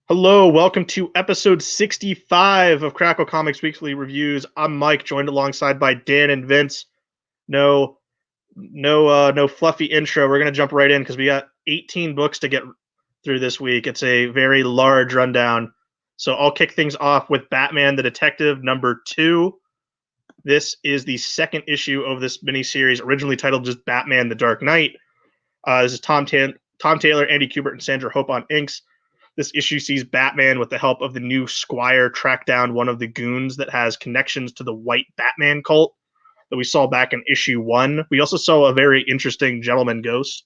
Hello, welcome to episode 65 of Crackle Comics Weekly Reviews. I'm Mike, joined alongside by Dan and Vince. No fluffy intro. We're gonna jump right in because we got 18 books to get through this week. It's a very large rundown. So I'll kick things off with Batman the Detective #2. This is the second issue of this miniseries, originally titled just Batman the Dark Knight. This is Tom Taylor, Andy Kubert, and Sandra Hope on inks. This issue sees Batman, with the help of the new Squire, track down one of the goons that has connections to the White Batman cult that we saw back in issue 1. We also saw a very interesting gentleman ghost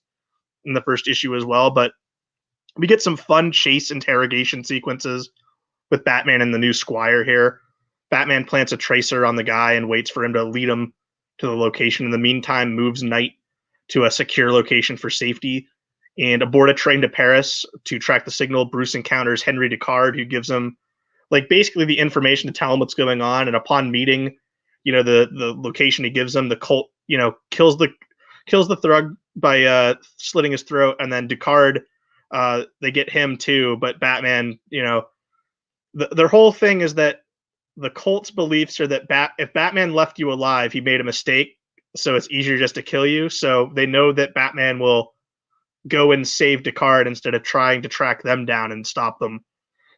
in the first issue as well, but we get some fun chase interrogation sequences with Batman and the new Squire here. Batman plants a tracer on the guy and waits for him to lead him to the location. In the meantime, moves Knight to a secure location for safety. And aboard a train to Paris to track the signal, Bruce encounters Henry Descartes, who gives him basically the information to tell him what's going on. And upon meeting, the location he gives him, the cult, kills the thug by slitting his throat. And then Descartes, they get him too. But Batman, their whole thing is that the cult's beliefs are that if Batman left you alive, he made a mistake. So it's easier just to kill you. So they know that Batman will go and save Descartes instead of trying to track them down and stop them.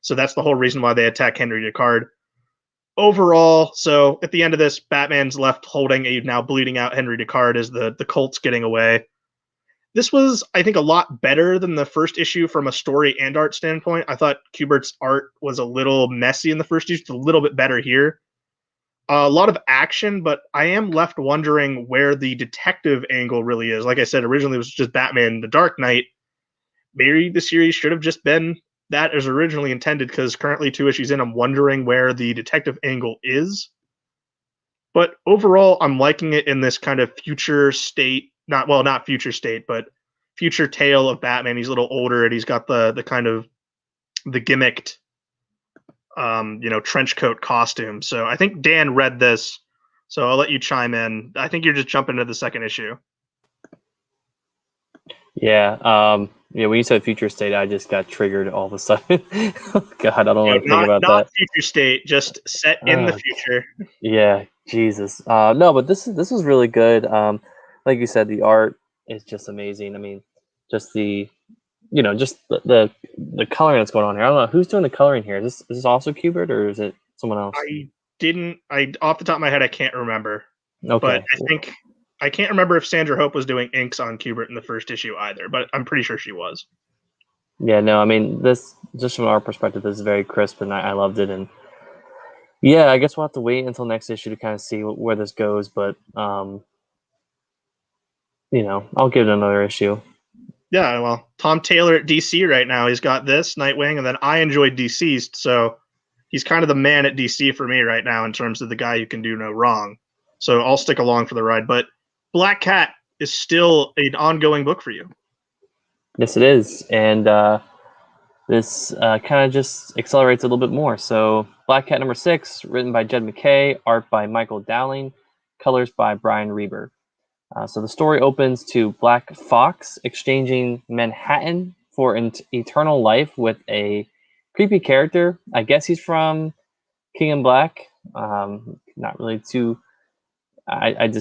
So that's the whole reason why they attack Henry Descartes. Overall, so at the end of this, Batman's left holding a now bleeding out Henry Descartes as the cult's getting away. This was, I think, a lot better than the first issue from a story and art standpoint. I thought Kubert's art was a little messy in the first issue. It's a little bit better here. A lot of action, but I am left wondering where the detective angle really is. Like I said, originally it was just Batman the Dark Knight. Maybe the series should have just been that as originally intended, because currently 2 issues in, I'm wondering where the detective angle is. But overall, I'm liking it in this kind of future state. Not future state, but future tale of Batman. He's a little older and he's got the kind of the gimmicked trench coat costume. So I think Dan read this, so I'll let you chime in. I think you're just jumping into the second issue. Yeah. When you said future state, I just got triggered all of a sudden. God, I don't want to think about not that. Future state, just set in the future. Yeah, Jesus. No, but this was really good. Like you said, the art is just amazing. I mean, just the the coloring that's going on here. I don't know who's doing the coloring here. Is this also Kubert or is it someone else? Off the top of my head, I can't remember. Okay. But I can't remember if Sandra Hope was doing inks on Kubert in the first issue either, but I'm pretty sure she was. Yeah, no, I mean, this, just from our perspective, this is very crisp, and I loved it. And yeah, I guess we'll have to wait until next issue to kind of see where this goes, but I'll give it another issue. Yeah, well, Tom Taylor at DC right now, he's got this, Nightwing, and then I enjoyed Deceased, so he's kind of the man at DC for me right now in terms of the guy who can do no wrong. So I'll stick along for the ride. But Black Cat is still an ongoing book for you. Yes, it is. And this kind of just accelerates a little bit more. So Black Cat #6, written by Jed MacKay, art by Michael Dowling, colors by Brian Reber. So the story opens to Black Fox exchanging Manhattan for an eternal life with a creepy character. I guess he's from King in Black. Not really too... I'm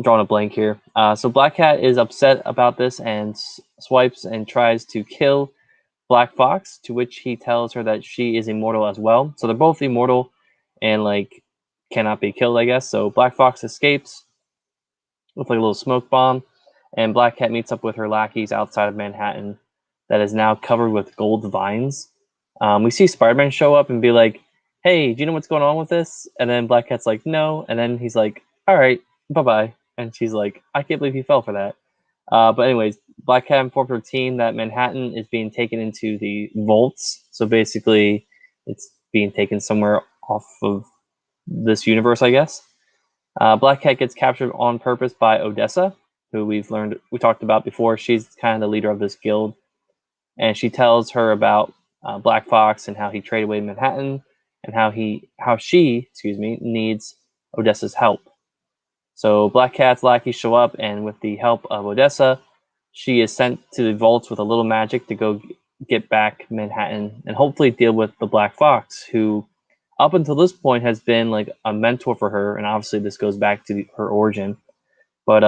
drawing a blank here. So Black Cat is upset about this and swipes and tries to kill Black Fox, to which he tells her that she is immortal as well. So they're both immortal and cannot be killed, I guess. So Black Fox escapes with a little smoke bomb, and Black Cat meets up with her lackeys outside of Manhattan that is now covered with gold vines. We see Spider-Man show up and be like, "Hey, do you know what's going on with this?" And then Black Cat's like, "No." And then he's like, "All right, bye-bye." And she's like, "I can't believe he fell for that." But anyways, Black Cat informed her team that Manhattan is being taken into the vaults. So basically, it's being taken somewhere off of this universe, I guess. Black Cat gets captured on purpose by Odessa, who we talked about before. She's kind of the leader of this guild. And she tells her about Black Fox and how he traded away Manhattan and how she needs Odessa's help. So Black Cat's lackeys show up, and with the help of Odessa, she is sent to the vaults with a little magic to go get back Manhattan and hopefully deal with the Black Fox, who up until this point has been like a mentor for her, and obviously this goes back to her origin. But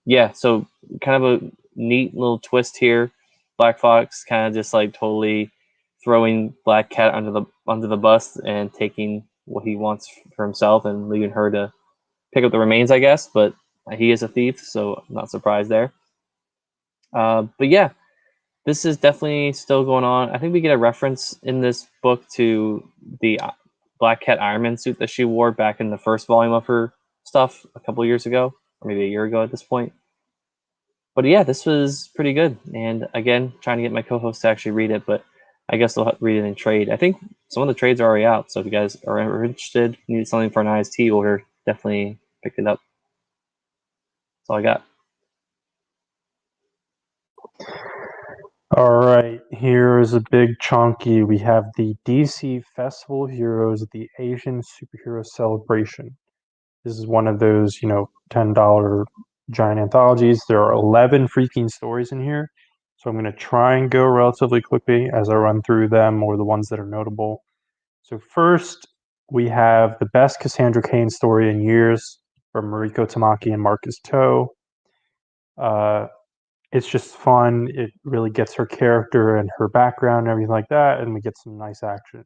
yeah, so kind of a neat little twist here. Black Fox kind of just like totally throwing Black Cat under the bus and taking what he wants for himself and leaving her to pick up the remains, I guess. But he is a thief, so I'm not surprised there. But yeah, this is definitely still going on. I think we get a reference in this book to the Black Cat Iron Man suit that she wore back in the first volume of her stuff a couple of years ago, or maybe a year ago at this point. But yeah, this was pretty good. And again, trying to get my co-host to actually read it, but I guess they'll read it in trade. I think some of the trades are already out, so if you guys are interested, need something for an IST order, definitely pick it up. That's all I got. All right, here's a big chunky. We have the DC Festival of Heroes, the Asian Superhero Celebration. This is one of those, $10 giant anthologies. There are 11 freaking stories in here. So I'm going to try and go relatively quickly as I run through them, or the ones that are notable. So first, we have the best Cassandra Cain story in years from Mariko Tamaki and Marcus Toe. It's just fun. It really gets her character and her background and everything like that, and we get some nice action.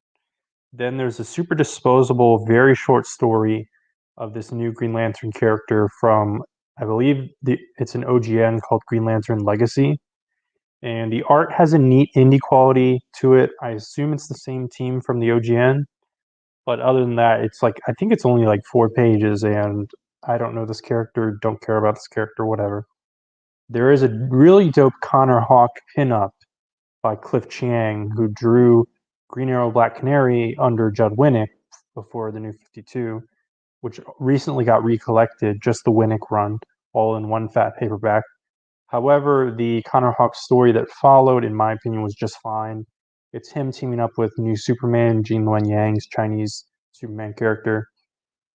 Then there's a super disposable, very short story of this new Green Lantern character from, I believe it's an OGN called Green Lantern Legacy. And the art has a neat indie quality to it. I assume it's the same team from the OGN. But other than that, it's like, I think it's only like 4 pages, and I don't know this character, don't care about this character, whatever. There is a really dope Connor Hawk pinup by Cliff Chiang, who drew Green Arrow Black Canary under Judd Winnick before the New 52, which recently got recollected, just the Winnick run, all in one fat paperback. However, the Connor Hawk story that followed, in my opinion, was just fine. It's him teaming up with New Superman, Jean Luen Yang's Chinese Superman character.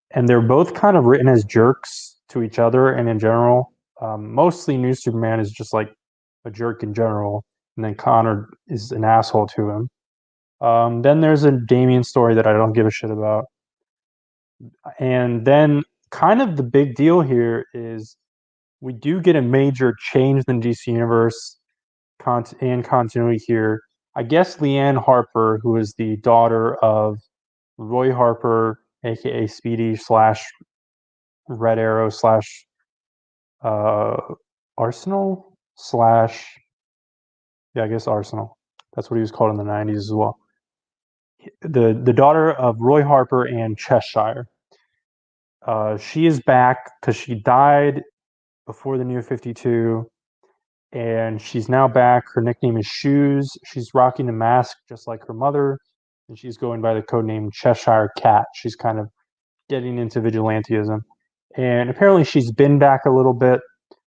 And they're both kind of written as jerks to each other and in general. Mostly New Superman is just like a jerk in general, and then Connor is an asshole to him. Then there's a Damian story that I don't give a shit about. And then kind of the big deal here is we do get a major change in the DC Universe and continuity here. I guess Leanne Harper, who is the daughter of Roy Harper, aka Speedy / Red Arrow / Arsenal / I guess Arsenal. That's what he was called in the 90s as well. The daughter of Roy Harper and Cheshire. She is back because she died before the New 52, and she's now back. Her nickname is Shoes. She's rocking a mask just like her mother, and she's going by the codename Cheshire Cat. She's kind of getting into vigilantism. And apparently she's been back a little bit.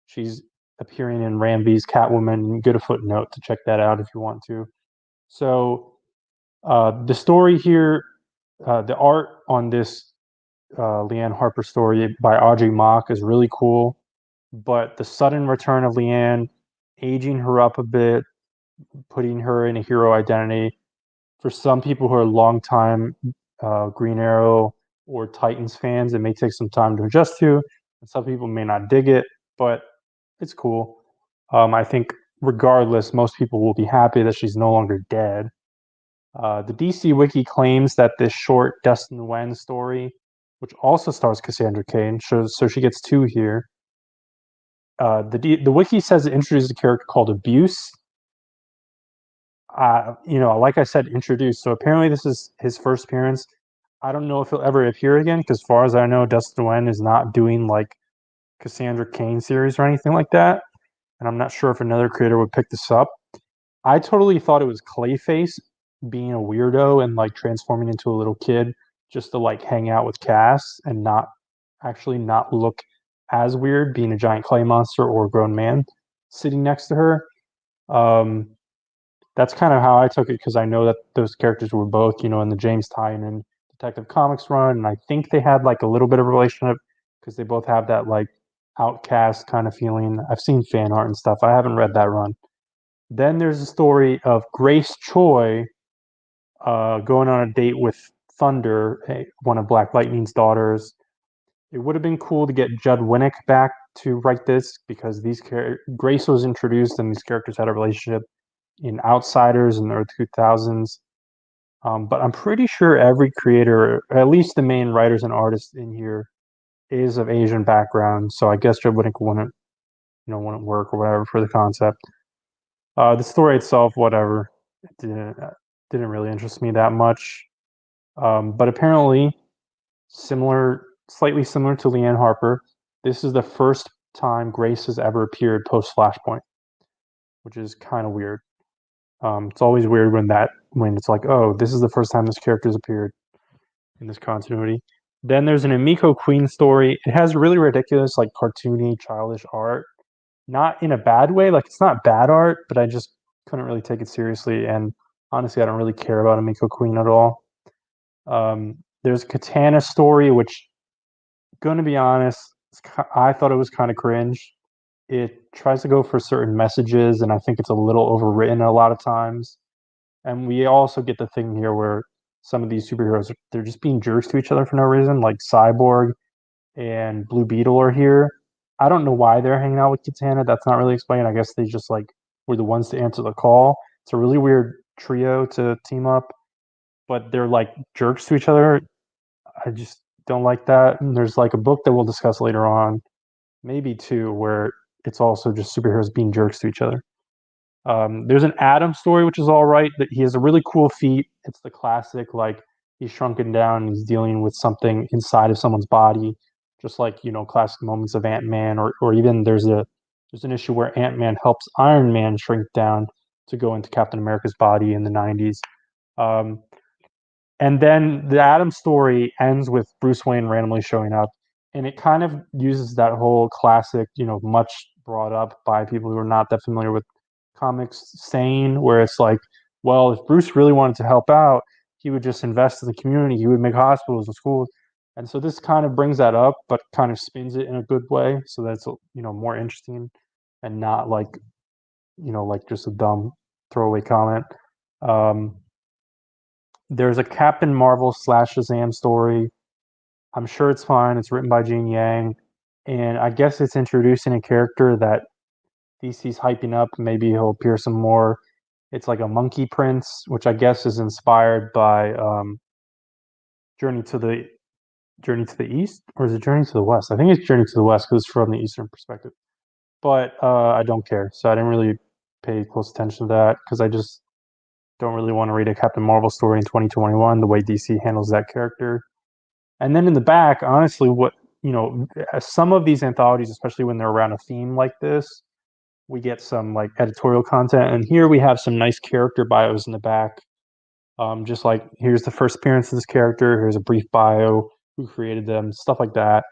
She's appearing in Ramby's Catwoman. Get a footnote to check that out if you want to. So the story here, the art on this Leanne Harper story by Audrey Mock is really cool. But the sudden return of Leanne, aging her up a bit, putting her in a hero identity, for some people who are longtime Green Arrow or Titans fans, it may take some time to adjust to. And some people may not dig it, but it's cool. I think regardless, most people will be happy that she's no longer dead. The DC Wiki claims that this short Dustin Nguyen story, which also stars Cassandra Cain, so she gets 2 here. The Wiki says it introduced a character called Abuse. Like I said, introduced. So apparently this is his first appearance. I don't know if he'll ever appear again, because as far as I know, Dustin Nguyen is not doing like Cassandra Cain series or anything like that. And I'm not sure if another creator would pick this up. I totally thought it was Clayface being a weirdo and like transforming into a little kid just to like hang out with Cass and not look as weird, being a giant clay monster or a grown man sitting next to her. That's kind of how I took it, because I know that those characters were both, in the James Tynion Detective Comics run, and I think they had like a little bit of a relationship because they both have that like outcast kind of feeling. I've seen fan art and stuff. I haven't read that run. Then there's a story of Grace Choi going on a date with Thunder, one of Black Lightning's daughters. It would have been cool to get Judd Winnick back to write this because Grace was introduced and these characters had a relationship in Outsiders in the early 2000s. But I'm pretty sure every creator, or at least the main writers and artists in here, is of Asian background. So I guess Judd Winnick wouldn't work or whatever for the concept. The story itself, whatever, it didn't really interest me that much. But apparently, slightly similar to Leanne Harper, this is the first time Grace has ever appeared post Flashpoint, which is kind of weird. It's always weird when it's like, oh, this is the first time this character's appeared in this continuity. Then there's an Emiko Queen story. It has really ridiculous, like cartoony, childish art. Not in a bad way. Like, it's not bad art, but I just couldn't really take it seriously. And honestly, I don't really care about Emiko Queen at all. There's a Katana story, which, gonna be honest, I thought it was kind of cringe. It tries to go for certain messages, and I think it's a little overwritten a lot of times. And we also get the thing here where some of these superheroes, they're just being jerks to each other for no reason, like Cyborg and Blue Beetle are here. I don't know why they're hanging out with Katana. That's not really explained. I guess they just were the ones to answer the call. It's a really weird trio to team up, but they're like jerks to each other. I just don't like that. And there's like a book that we'll discuss later on, maybe two, where it's also just superheroes being jerks to each other. There's an Adam story, which is all right. That he has a really cool feat. It's the classic, like, he's shrunken down and he's dealing with something inside of someone's body, just like, classic moments of Ant-Man, or even there's an issue where Ant-Man helps Iron Man shrink down to go into Captain America's body in the 90s. And then the Adam story ends with Bruce Wayne randomly showing up, and it kind of uses that whole classic, much brought up by people who are not that familiar with comics saying, where it's like, well, if Bruce really wanted to help out, he would just invest in the community. He would make hospitals and schools. And so this kind of brings that up, but kind of spins it in a good way, so that's more interesting and not like just a dumb throwaway comment. There's a Captain Marvel / Shazam story. I'm sure it's fine. It's written by Gene Yang, and I guess it's introducing a character that DC's hyping up. Maybe he'll appear some more. It's like a monkey prince, which I guess is inspired by Journey to the East, or is it Journey to the West? I think it's Journey to the West because it's from the Eastern perspective. But I don't care, so I didn't really pay close attention to that because I just don't really want to read a Captain Marvel story in 2021 the way DC handles that character. And then in the back, honestly, some of these anthologies, especially when they're around a theme like this, we get some like editorial content, and here we have some nice character bios in the back. Just like, here's the first appearance of this character, here's a brief bio, who created them, stuff like that.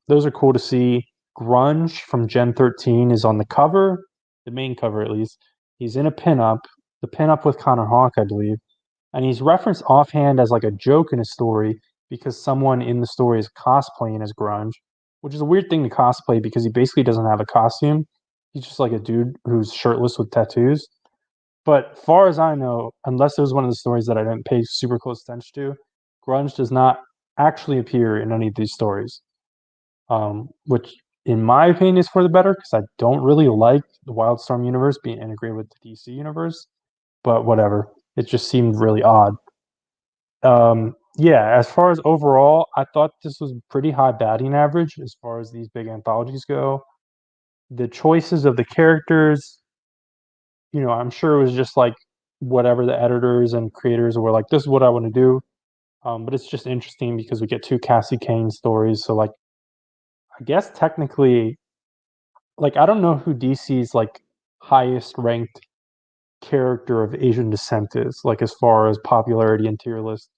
Those are cool to see. Grunge from Gen 13 is on the cover, the main cover at least. He's in a pinup, the pinup with Connor Hawke, I believe, and he's referenced offhand as like a joke in a story because someone in the story is cosplaying as Grunge, which is a weird thing to cosplay because he basically doesn't have a costume. He's just like a dude who's shirtless with tattoos. But far as I know, unless it was one of the stories that I didn't pay super close attention to, Grunge does not actually appear in any of these stories, which in my opinion is for the better because I don't really like the Wildstorm universe being integrated with the DC universe, but whatever. It just seemed really odd. Yeah, as far as overall, I thought this was pretty high batting average as far as these big anthologies go. The choices of the characters, I'm sure it was just like whatever the editors and creators were like, this is what I want to do. But it's just interesting because we get two Cassie Kane stories. So, like, I guess technically, like, I don't know who DC's like highest ranked character of Asian descent is, like, as far as popularity and tier list.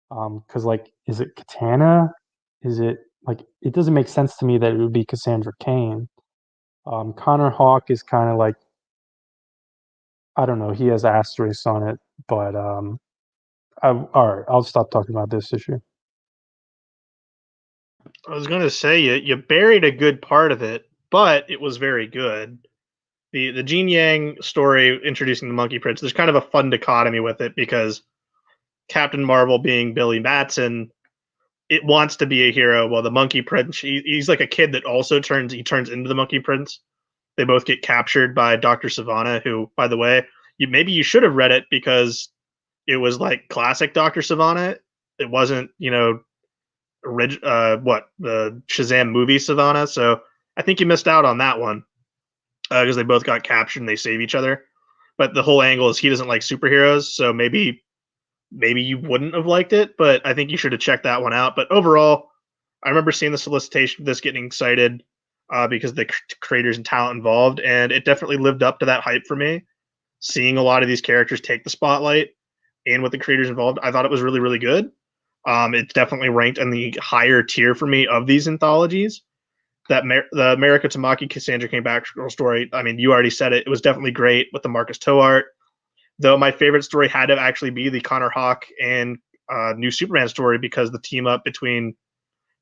Because, like, is it Katana? Is it like, it doesn't make sense to me that it would be Cassandra Cain. Connor Hawke is kind of like, I don't know, he has asterisks on it, but all right, I'll stop talking about this issue. I was going to say you buried a good part of it, but it was very good. the Jean Yang story introducing the Monkey Prince, there's kind of a fun dichotomy with it because Captain Marvel being Billy Batson, it wants to be a hero, while the Monkey Prince, he's like a kid that also turns into the Monkey Prince. They both get captured by Dr. Savannah, who, by the way, maybe you should have read it because it was like classic Dr. Savannah. It wasn't, the Shazam movie Savannah. So I think you missed out on that one because they both got captured and they save each other. But the whole angle is he doesn't like superheroes, so maybe you wouldn't have liked it, but I think you should have checked that one out. But overall, I remember seeing the solicitation for this, getting excited because the creators and talent involved, and it definitely lived up to that hype for me. Seeing a lot of these characters take the spotlight and with the creators involved, I thought it was really, really good. It's definitely ranked in the higher tier for me of these anthologies. The America Tamaki Cassandra came back story, I mean, you already said it. It was definitely great with the Marcus Toe art. Though my favorite story had to actually be the Connor Hawke and New Superman story, because the team up between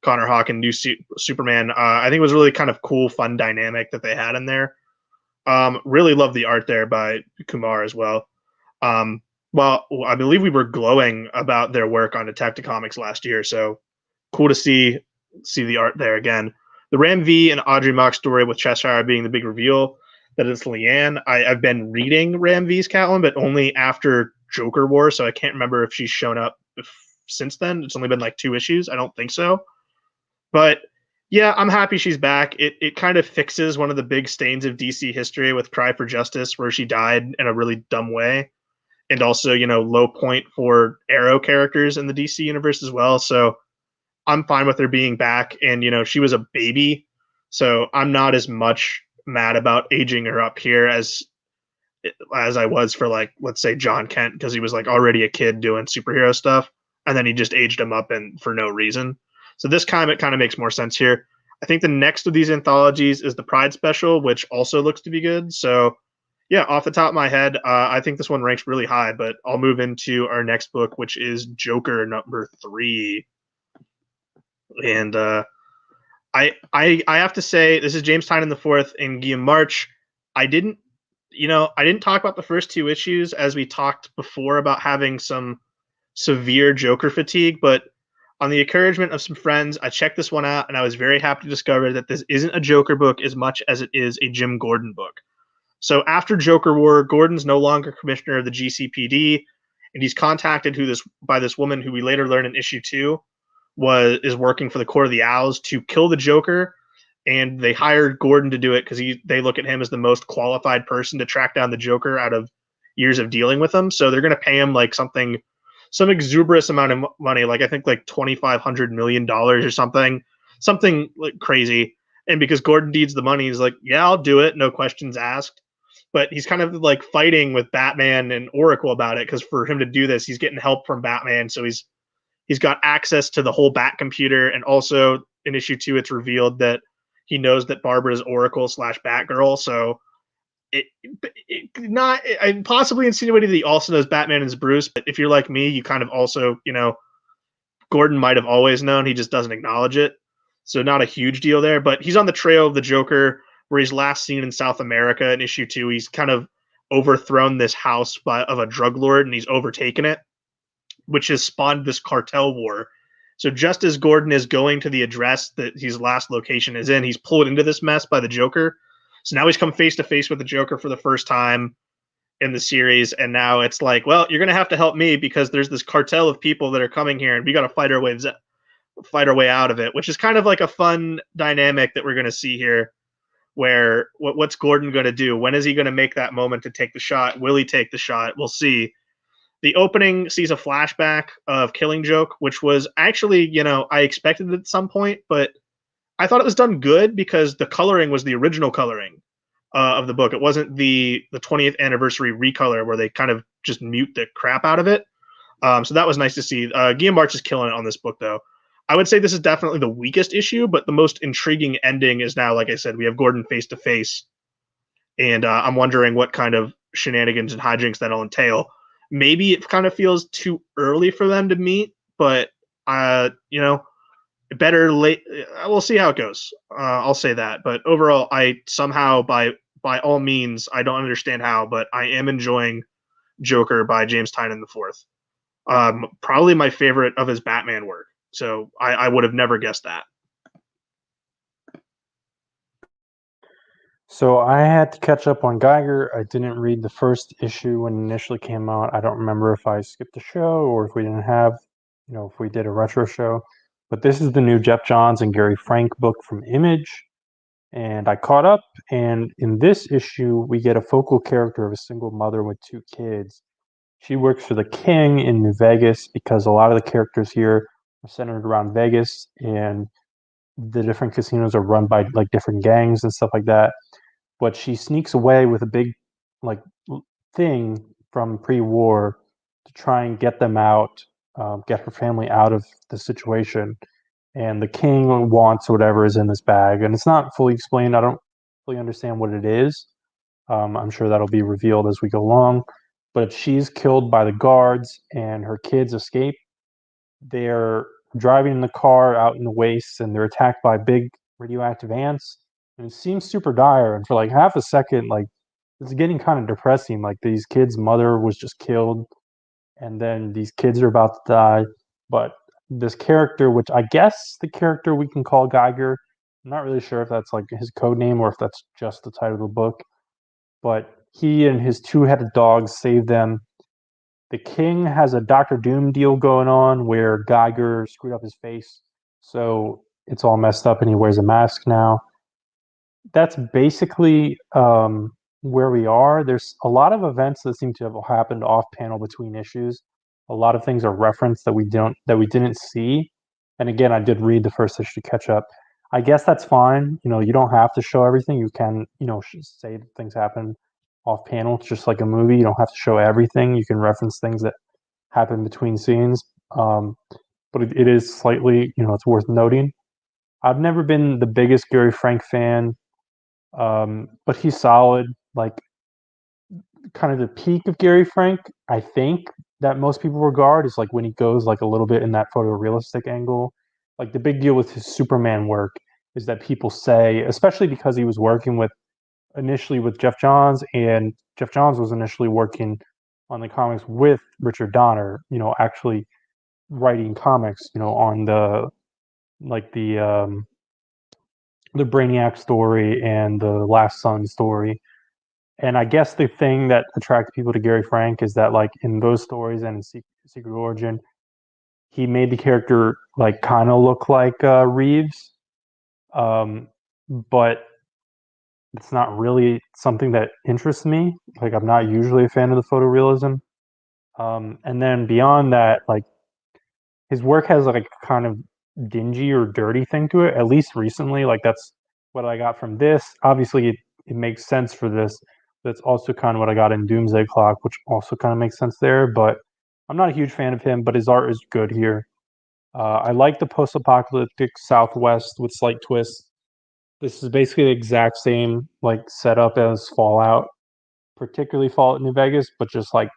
Connor Hawke and New Superman, I think was really kind of cool, fun dynamic that they had in there. Really love the art there by Kumar as well. Well, I believe we were glowing about their work on Detective Comics last year, so cool to see the art there again. The Ram V and Audrey Mock story with Cheshire being the big reveal that it's Leanne. I've been reading Ram V's Catwoman, but only after Joker War, so I can't remember if she's shown up since then. It's only been like 2 issues. I don't think so. But yeah, I'm happy she's back. It kind of fixes one of the big stains of DC history with Cry for Justice, where she died in a really dumb way. And also, low point for Arrow characters in the DC universe as well. So I'm fine with her being back. And, she was a baby, so I'm not as much mad about aging her up here as I was for, like, let's say John Kent, because he was like already a kid doing superhero stuff, and then he just aged him up and for no reason. So this time it kind of makes more sense here. I think the next of these anthologies is the Pride Special, which also looks to be good. So yeah, off the top of my head, I think this one ranks really high, but I'll move into our next book, which is Joker number 3. And I have to say, this is James Tynion IV and Guillaume March. I didn't talk about the first 2 issues, as we talked before about having some severe Joker fatigue, but on the encouragement of some friends, I checked this one out, and I was very happy to discover that this isn't a Joker book as much as it is a Jim Gordon book. So after Joker War, Gordon's no longer commissioner of the GCPD, and he's contacted by this woman who we later learn in issue 2 is working for the Court of the Owls to kill the Joker, and they hired Gordon to do it because they look at him as the most qualified person to track down the Joker out of years of dealing with him. So they're going to pay him like some exuberant amount of money, like I think like $2,500 million or something like crazy. And because Gordon needs the money, he's like, yeah, I'll do it, no questions asked. But he's kind of like fighting with Batman and Oracle about it, because for him to do this, he's getting help from Batman. So he's got access to the whole Bat computer, and also in issue 2, it's revealed that he knows that Barbara is Oracle / Batgirl. So I'm possibly insinuating that he also knows Batman is Bruce. But if you're like me, you kind of also, Gordon might have always known, he just doesn't acknowledge it. So not a huge deal there. But he's on the trail of the Joker, where he's last seen in South America in issue 2. He's kind of overthrown this house of a drug lord, and he's overtaken it, which has spawned this cartel war. So just as Gordon is going to the address that his last location is in, he's pulled into this mess by the Joker. So now he's come face to face with the Joker for the first time in the series. And now it's like, well, you're going to have to help me, because there's this cartel of people that are coming here, and we got to fight our way out of it, which is kind of like a fun dynamic that we're going to see here, where what's Gordon going to do? When is he going to make that moment to take the shot? Will he take the shot? We'll see. The opening sees a flashback of Killing Joke, which was actually, I expected it at some point, but I thought it was done good because the coloring was the original coloring of the book. It wasn't the 20th anniversary recolor where they kind of just mute the crap out of it. So that was nice to see. Guillaume March is killing it on this book, though. I would say this is definitely the weakest issue, but the most intriguing ending is now, like I said, we have Gordon face to face, and I'm wondering what kind of shenanigans and hijinks that'll entail. Maybe it kind of feels too early for them to meet, but better late. We'll see how it goes. I'll say that. But overall, I somehow, by by all means, I don't understand how, but I am enjoying Joker by James Tynion IV. Probably my favorite of his Batman work. So I would have never guessed that. So I had to catch up on Geiger. I didn't read the first issue when it initially came out. I don't remember if I skipped the show or if we didn't have, if we did a retro show. But this is the new Geoff Johns and Gary Frank book from Image. And I caught up, and in this issue, we get a focal character of a single mother with 2 kids. She works for the king in New Vegas because a lot of the characters here are centered around Vegas, and the different casinos are run by like different gangs and stuff like that. But she sneaks away with a big like thing from pre-war to try and get them out, get her family out of the situation. And the king wants whatever is in this bag, and it's not fully explained. I don't fully understand what it is. I'm sure that'll be revealed as we go along. But she's killed by the guards, and her kids escape. They're driving in the car out in the wastes, and they're attacked by big radioactive ants. And it seems super dire. And for like half a second, like it's getting kind of depressing. Like these kids' mother was just killed, and then these kids are about to die. But this character, which I guess the character we can call Geiger, I'm not really sure if that's like his code name or if that's just the title of the book. But he and his 2-headed dogs save them. The king has a Doctor Doom deal going on where Geiger screwed up his face, so it's all messed up and he wears a mask now. That's basically where we are. There's a lot of events that seem to have happened off panel between issues. A lot of things are referenced that we didn't see. And again, I did read the first issue to catch up. I guess that's fine. You don't have to show everything. You can, say that things happen off panel. It's just like a movie. You don't have to show everything. You can reference things that happen between scenes. But it is slightly, it's worth noting. I've never been the biggest Gary Frank fan, but he's solid. Like kind of the peak of Gary Frank, I think that most people regard is like when he goes like a little bit in that photorealistic angle. Like the big deal with his Superman work is that people say, especially because he was working initially with Geoff Johns, and Geoff Johns was initially working on the comics with Richard Donner, actually writing comics, on the Brainiac story and the Last Sun story. And I guess the thing that attracted people to Gary Frank is that, like, in those stories and in Secret Origin, he made the character like kind of look like Reeves, but it's not really something that interests me. Like, I'm not usually a fan of the photorealism. And then beyond that, like, his work has like a kind of dingy or dirty thing to it. At least recently, like that's what I got from this. Obviously, it makes sense for this. That's also kind of what I got in Doomsday Clock, which also kind of makes sense there. But I'm not a huge fan of him, but his art is good here. I like the post-apocalyptic Southwest with slight twists. This is basically the exact same like setup as Fallout, particularly Fallout New Vegas, but just like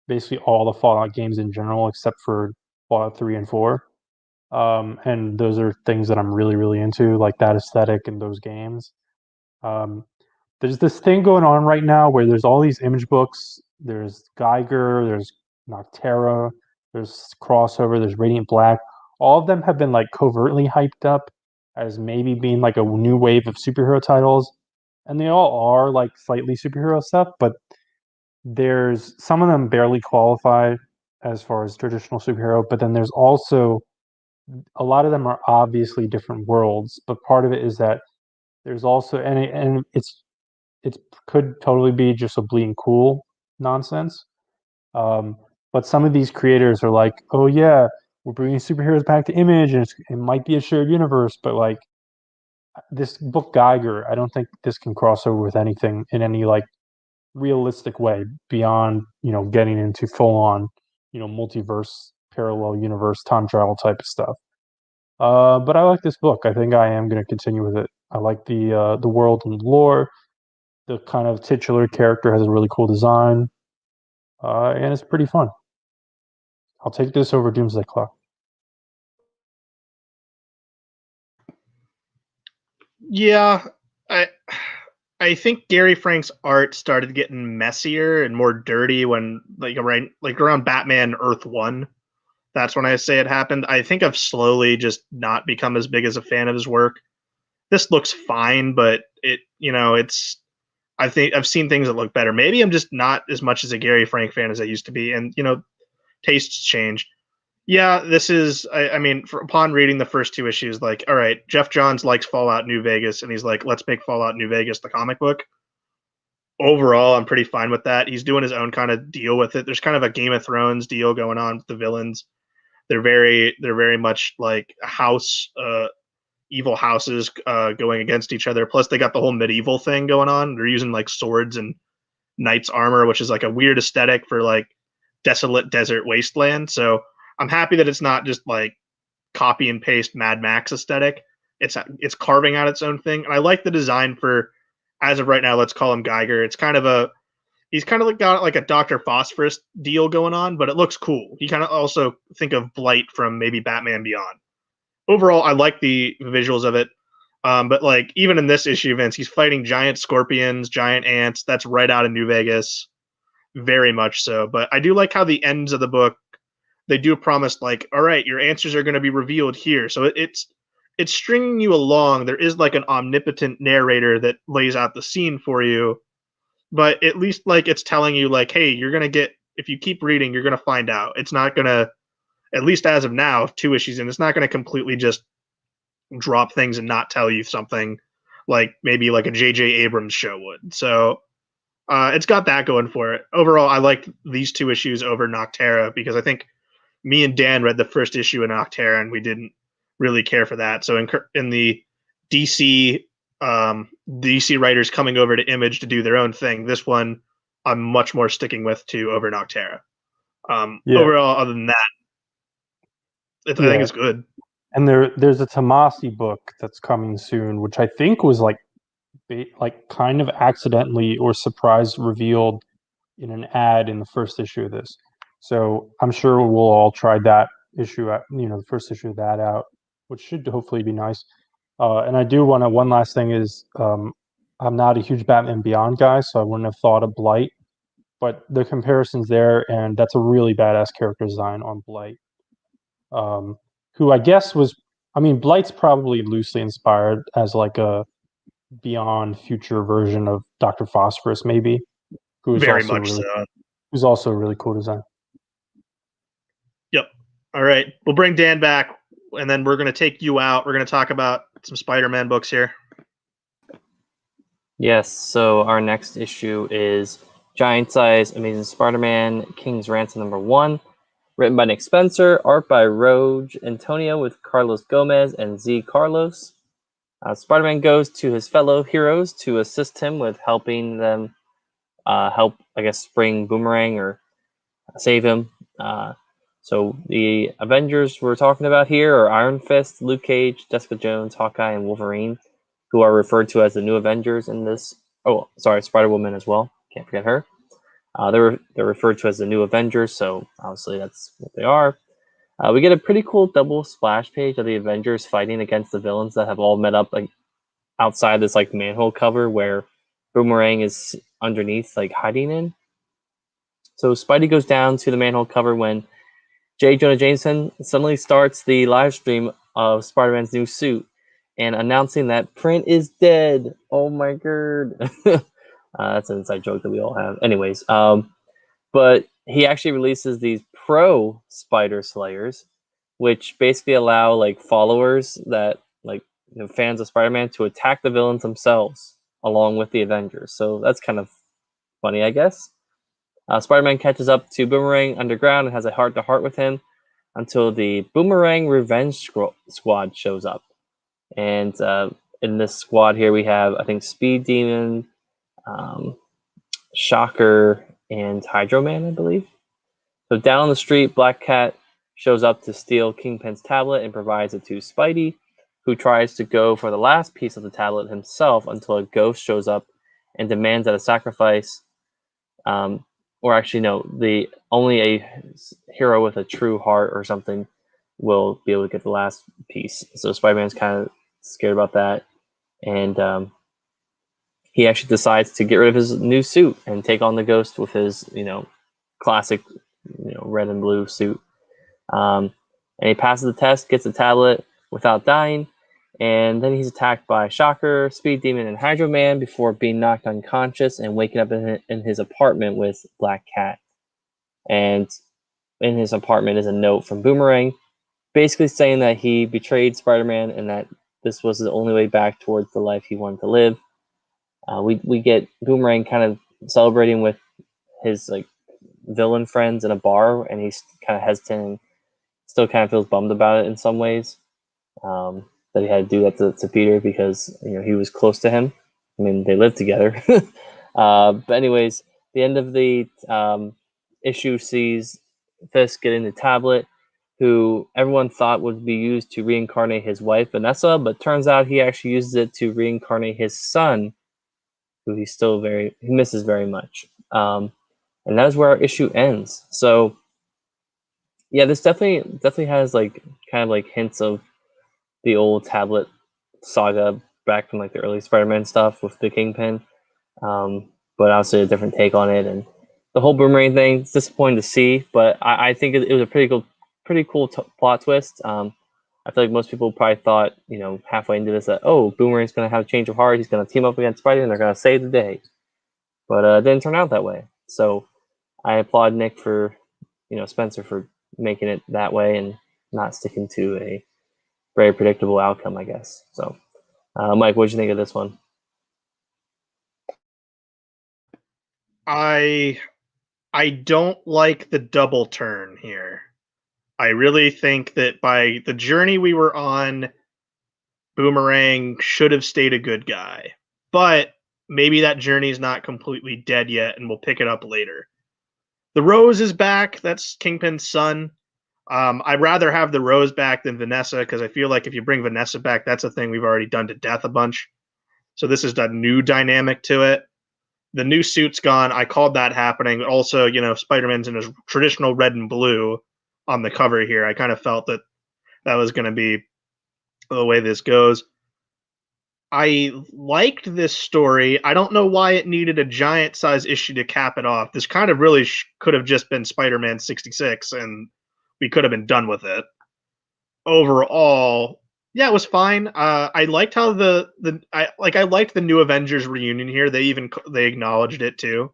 basically all the Fallout games in general, except for Fallout 3 and 4. And those are things that I'm really, really into, like that aesthetic and those games. There's this thing going on right now where there's all these image books. There's Geiger, there's Noctera, there's Crossover, there's Radiant Black. All of them have been like covertly hyped up as maybe being like a new wave of superhero titles. And they all are like slightly superhero stuff, but there's some of them barely qualify as far as traditional superhero, but then there's also a lot of them are obviously different worlds, but part of it is that there's also and it could totally be just a bleeding cool nonsense. But some of these creators are like, oh yeah, we're bringing superheroes back to Image, and it might be a shared universe, but like this book Geiger, I don't think this can cross over with anything in any like realistic way beyond getting into full on multiverse, parallel universe, time travel type of stuff. But I like this book. I think I am going to continue with it. I like the world and lore. The kind of titular character has a really cool design, and it's pretty fun. I'll take this over Doomsday Clock. Yeah, I think Gary Frank's art started getting messier and more dirty when around Batman Earth 1. That's when I say it happened. I think I've slowly just not become as big as a fan of his work. This looks fine, but it's I think I've seen things that look better. Maybe I'm just not as much as a Gary Frank fan as I used to be, and tastes change. Yeah, this is. I mean, upon reading the first 2 issues, like, all right, Geoff Johns likes Fallout New Vegas, and he's like, let's make Fallout New Vegas the comic book. Overall, I'm pretty fine with that. He's doing his own kind of deal with it. There's kind of a Game of Thrones deal going on with the villains. They're very much like a house, evil houses going against each other. Plus, they got the whole medieval thing going on. They're using like swords and knight's armor, which is like a weird aesthetic for like desolate desert wasteland. So I'm happy that it's not just like copy and paste Mad Max aesthetic. It's carving out its own thing, and I like the design for, as of right now, let's call him Geiger. It's kind of he's kind of like got like a Dr. Phosphorus deal going on, but it looks cool. You kind of also think of Blight from maybe Batman Beyond. Overall, I like the visuals of it. But like even in this issue, Vince, he's fighting giant scorpions, giant ants. That's right out of New Vegas, very much so. But I do like how the ends of the book, they do promise like, all right, your answers are going to be revealed here. So it's stringing you along. There is like an omnipotent narrator that lays out the scene for you, but at least like it's telling you like, hey, you're going to get, if you keep reading, you're going to find out. It's not going to, at least as of now, 2 issues in, it's not going to completely just drop things and not tell you something like maybe like a J.J. Abrams show would. So it's got that going for it. Overall, I like these 2 issues over Nocterra because I think me and Dan read the first issue in Nocterra and we didn't really care for that. So in the DC writers coming over to Image to do their own thing, this one I'm much more sticking with over Nocterra. Overall, other than that, I think it's good. And there's a Tomasi book that's coming soon, which I think was like kind of accidentally or surprise revealed in an ad in the first issue of this. So I'm sure we'll all try that issue out, the first issue of that out, which should hopefully be nice. And I do want to, one last thing is, I'm not a huge Batman Beyond guy, so I wouldn't have thought of Blight, but the comparison's there, and that's a really badass character design on Blight. Who I guess Blight's probably loosely inspired as like a Beyond future version of Dr. Phosphorus, maybe. Who's also a really cool design. Yep. All right. We'll bring Dan back, and then we're going to take you out. We're going to talk about some Spider-Man books here. Yes. So our next issue is Giant Size Amazing Spider-Man King's Ransom #1. Written by Nick Spencer, art by Roge Antonio with Carlos Gomez and Z. Carlos. Spider-Man goes to his fellow heroes to assist him with helping them spring Boomerang or save him. So the Avengers we're talking about here are Iron Fist, Luke Cage, Jessica Jones, Hawkeye, and Wolverine, who are referred to as the new Avengers in this. Oh, sorry, Spider-Woman as well. Can't forget her. They're referred to as the new Avengers, so obviously that's what they are. We get a pretty cool double splash page of the Avengers fighting against the villains that have all met up like outside this like manhole cover where Boomerang is underneath, like hiding in. So Spidey goes down to the manhole cover when J. Jonah Jameson suddenly starts the live stream of Spider-Man's new suit and announcing that print is dead. Oh my god. That's an inside joke that we all have. Anyways, but he actually releases these pro Spider Slayers, which basically allow like followers that like fans of Spider-Man to attack the villains themselves along with the Avengers. So that's kind of funny, I guess. Spider-Man catches up to Boomerang underground and has a heart-to-heart with him until the Boomerang Revenge Squad shows up. And in this squad here, we have, I think, Speed Demon, Shocker, and Hydro Man, I believe. So down on the street, Black Cat shows up to steal Kingpin's tablet and provides it to Spidey, who tries to go for the last piece of the tablet himself until a ghost shows up and demands that a sacrifice, or actually no, only a hero with a true heart or something will be able to get the last piece. So Spider-Man's kind of scared about that, and he actually decides to get rid of his new suit and take on the Ghost with his, classic, red and blue suit. And he passes the test, gets the tablet without dying, and then he's attacked by Shocker, Speed Demon, and Hydro Man before being knocked unconscious and waking up in his apartment with Black Cat. And in his apartment is a note from Boomerang, basically saying that he betrayed Spider-Man and that this was the only way back towards the life he wanted to live. We get Boomerang kind of celebrating with his villain friends in a bar, and he's kind of hesitant and still kind of feels bummed about it in some ways, that he had to do that to Peter because he was close to him. I mean, they lived together. But anyways, the end of the issue sees Fisk getting the tablet, who everyone thought would be used to reincarnate his wife Vanessa, but turns out he actually uses it to reincarnate his son, who he misses very much. And that is where our issue ends. So yeah, this definitely has kind of hints of the old tablet saga back from the early Spider-Man stuff with the Kingpin, but obviously a different take on it. And the whole Boomerang thing, it's disappointing to see, but I think it was a pretty cool plot twist. I feel like most people probably thought, halfway into this that, Boomerang's going to have a change of heart, he's going to team up against Spider, and they're going to save the day. But it didn't turn out that way. So I applaud Nick for, Spencer for making it that way and not sticking to a very predictable outcome, I guess. So, Mike, what did you think of this one? I don't like the double turn here. I really think that by the journey we were on, Boomerang should have stayed a good guy. But maybe that journey is not completely dead yet, and we'll pick it up later. The Rose is back. That's Kingpin's son. I'd rather have the Rose back than Vanessa, because I feel like if you bring Vanessa back, that's a thing we've already done to death a bunch. So this is a new dynamic to it. The new suit's gone. I called that happening. Also, Spider-Man's in his traditional red and blue on the cover here. I kind of felt that was going to be the way this goes. I liked this story. I don't know why it needed a giant size issue to cap it off. This kind of really could have just been Spider-Man 66, and we could have been done with it. Overall, yeah, it was fine. I liked how I liked the new Avengers reunion here. They acknowledged it too.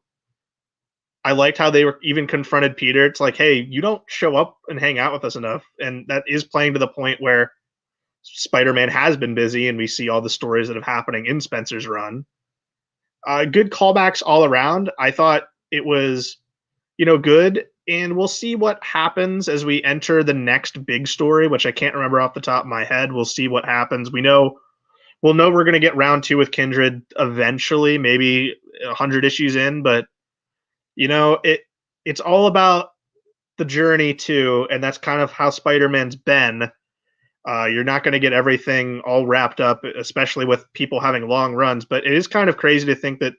I liked how they were even confronted Peter. It's like, hey, you don't show up and hang out with us enough, and that is playing to the point where Spider-Man has been busy, and we see all the stories that are happening in Spencer's run. Good callbacks all around. I thought it was, good, and we'll see what happens as we enter the next big story, which I can't remember off the top of my head. We'll see what happens. We'll know we're going to get round 2 with Kindred eventually, maybe 100 issues in, but it's all about the journey too, and that's kind of how Spider-Man's been. You're not going to get everything all wrapped up, especially with people having long runs, but it is kind of crazy to think that,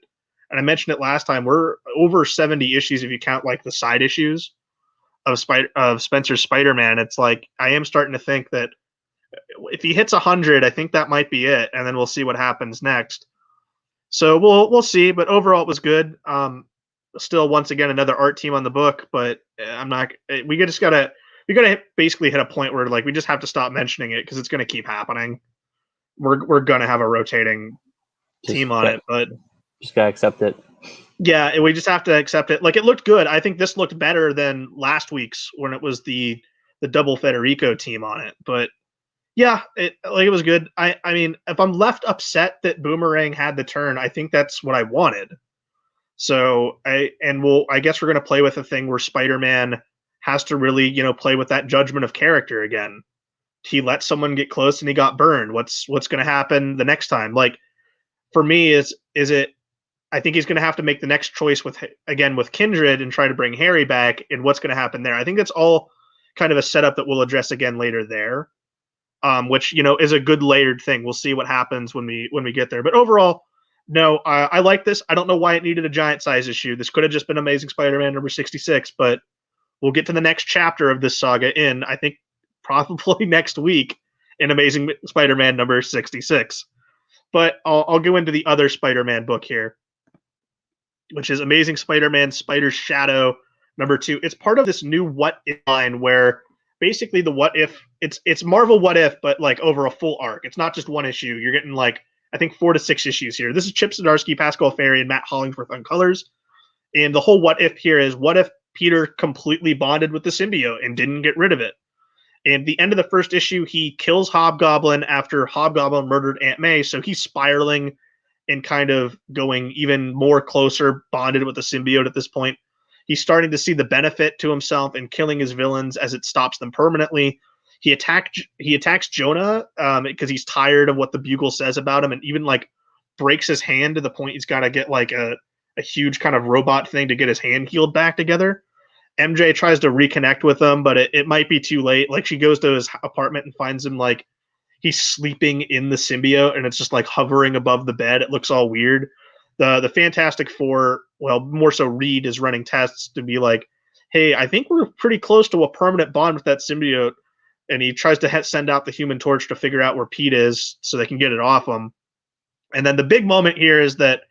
and I mentioned it last time, we're over 70 issues if you count the side issues of Spencer's Spider-Man. It's like, I am starting to think that if he hits 100, I think that might be it, and then we'll see what happens next. So we'll see, but overall it was good. Still, once again, another art team on the book, but I'm not. We gotta basically hit a point where we just have to stop mentioning it because it's gonna keep happening. We're gonna have a rotating team on it, but just gotta accept it. Yeah, we just have to accept it. It looked good. I think this looked better than last week's when it was the double Federico team on it. But yeah, it was good. I mean, if I'm left upset that Boomerang had the turn, I think that's what I wanted. So I guess we're going to play with a thing where Spider-Man has to really, play with that judgment of character again. He let someone get close and he got burned. What's going to happen the next time? For me, I think he's going to have to make the next choice with Kindred and try to bring Harry back, and what's going to happen there. I think that's all kind of a setup that we'll address again later there, which, is a good layered thing. We'll see what happens when we get there. But overall, no, I like this. I don't know why it needed a giant size issue. This could have just been Amazing Spider-Man number 66, but we'll get to the next chapter of this saga I think, probably next week in Amazing Spider-Man number 66. But I'll go into the other Spider-Man book here, which is Amazing Spider-Man Spider's Shadow #2. It's part of this new What If line where basically the What If, it's Marvel What If, but like over a full arc. It's not just one issue. You're getting like, I think 4 to 6 issues here. This is Chip Zdarsky, Pascal Ferry, and Matt Hollingsworth on colors. And the whole What If here is, what if Peter completely bonded with the symbiote and didn't get rid of it? And the end of the first issue, he kills Hobgoblin after Hobgoblin murdered Aunt May, so he's spiraling and kind of going even more closer bonded with the symbiote at this point. He's starting to see the benefit to himself in killing his villains as it stops them permanently. He attacks Jonah because he's tired of what the Bugle says about him, and even like breaks his hand to the point he's got to get like a huge kind of robot thing to get his hand healed back together. MJ tries to reconnect with him, but it might be too late. Like, she goes to his apartment and finds him like he's sleeping in the symbiote, and it's just like hovering above the bed. It looks all weird. The Fantastic Four, well, more so Reed, is running tests to be like, hey, I think we're pretty close to a permanent bond with that symbiote. And he tries to send out the Human Torch to figure out where Pete is so they can get it off him. And then the big moment here is that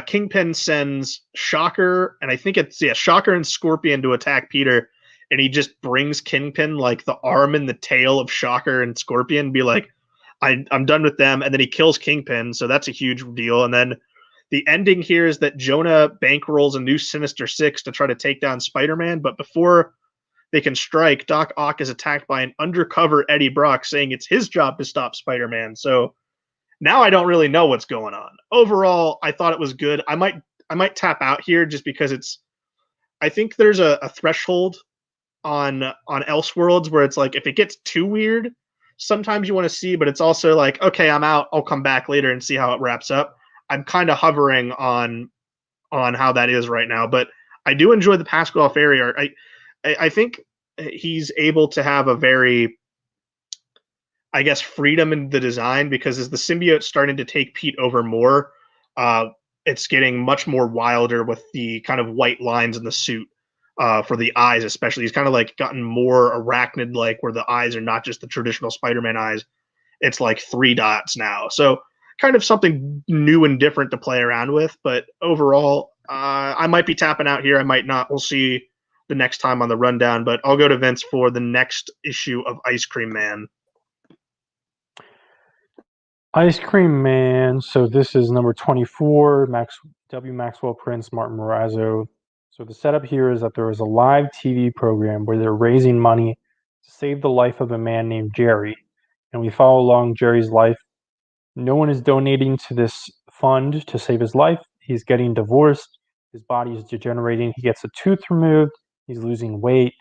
Kingpin sends Shocker, and I think it's Shocker and Scorpion to attack Peter, and he just brings Kingpin like the arm and the tail of Shocker and Scorpion, be like, I'm done with them, and then he kills Kingpin, so that's a huge deal. And then the ending here is that Jonah bankrolls a new Sinister Six to try to take down Spider-Man, but before they can strike, Doc Ock is attacked by an undercover Eddie Brock saying it's his job to stop Spider-Man. So now I don't really know what's going on. Overall, I thought it was good. I might tap out here just because I think there's a threshold on Elseworlds where it's like, if it gets too weird, sometimes you want to see, but it's also like, okay, I'm out. I'll come back later and see how it wraps up. I'm kind of hovering on how that is right now, but I do enjoy the Pascal Ferry art. I think he's able to have a very, I guess, freedom in the design, because as the symbiote's starting to take Pete over more, it's getting much more wilder with the kind of white lines in the suit for the eyes, especially. He's kind of like gotten more arachnid-like, where the eyes are not just the traditional Spider-Man eyes. It's like 3 dots now. So kind of something new and different to play around with. But overall, I might be tapping out here. I might not. We'll see the next time on the rundown. But I'll go to Vince for the next issue of Ice Cream Man. Ice Cream Man. So this is number 24. W. Maxwell Prince, Martin Morazzo. So the setup here is that there is a live TV program where they're raising money to save the life of a man named Jerry. And we follow along Jerry's life. No one is donating to this fund to save his life. He's getting divorced. His body is degenerating. He gets a tooth removed. He's losing weight.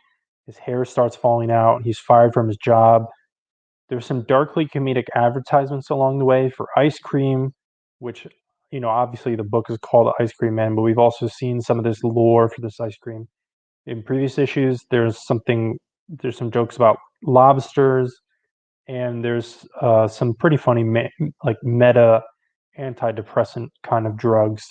His hair starts falling out. He's fired from his job. There's some darkly comedic advertisements along the way for ice cream, which, obviously the book is called Ice Cream Man, but we've also seen some of this lore for this ice cream. In previous issues, there's some jokes about lobsters, and there's some pretty funny meta antidepressant kind of drugs.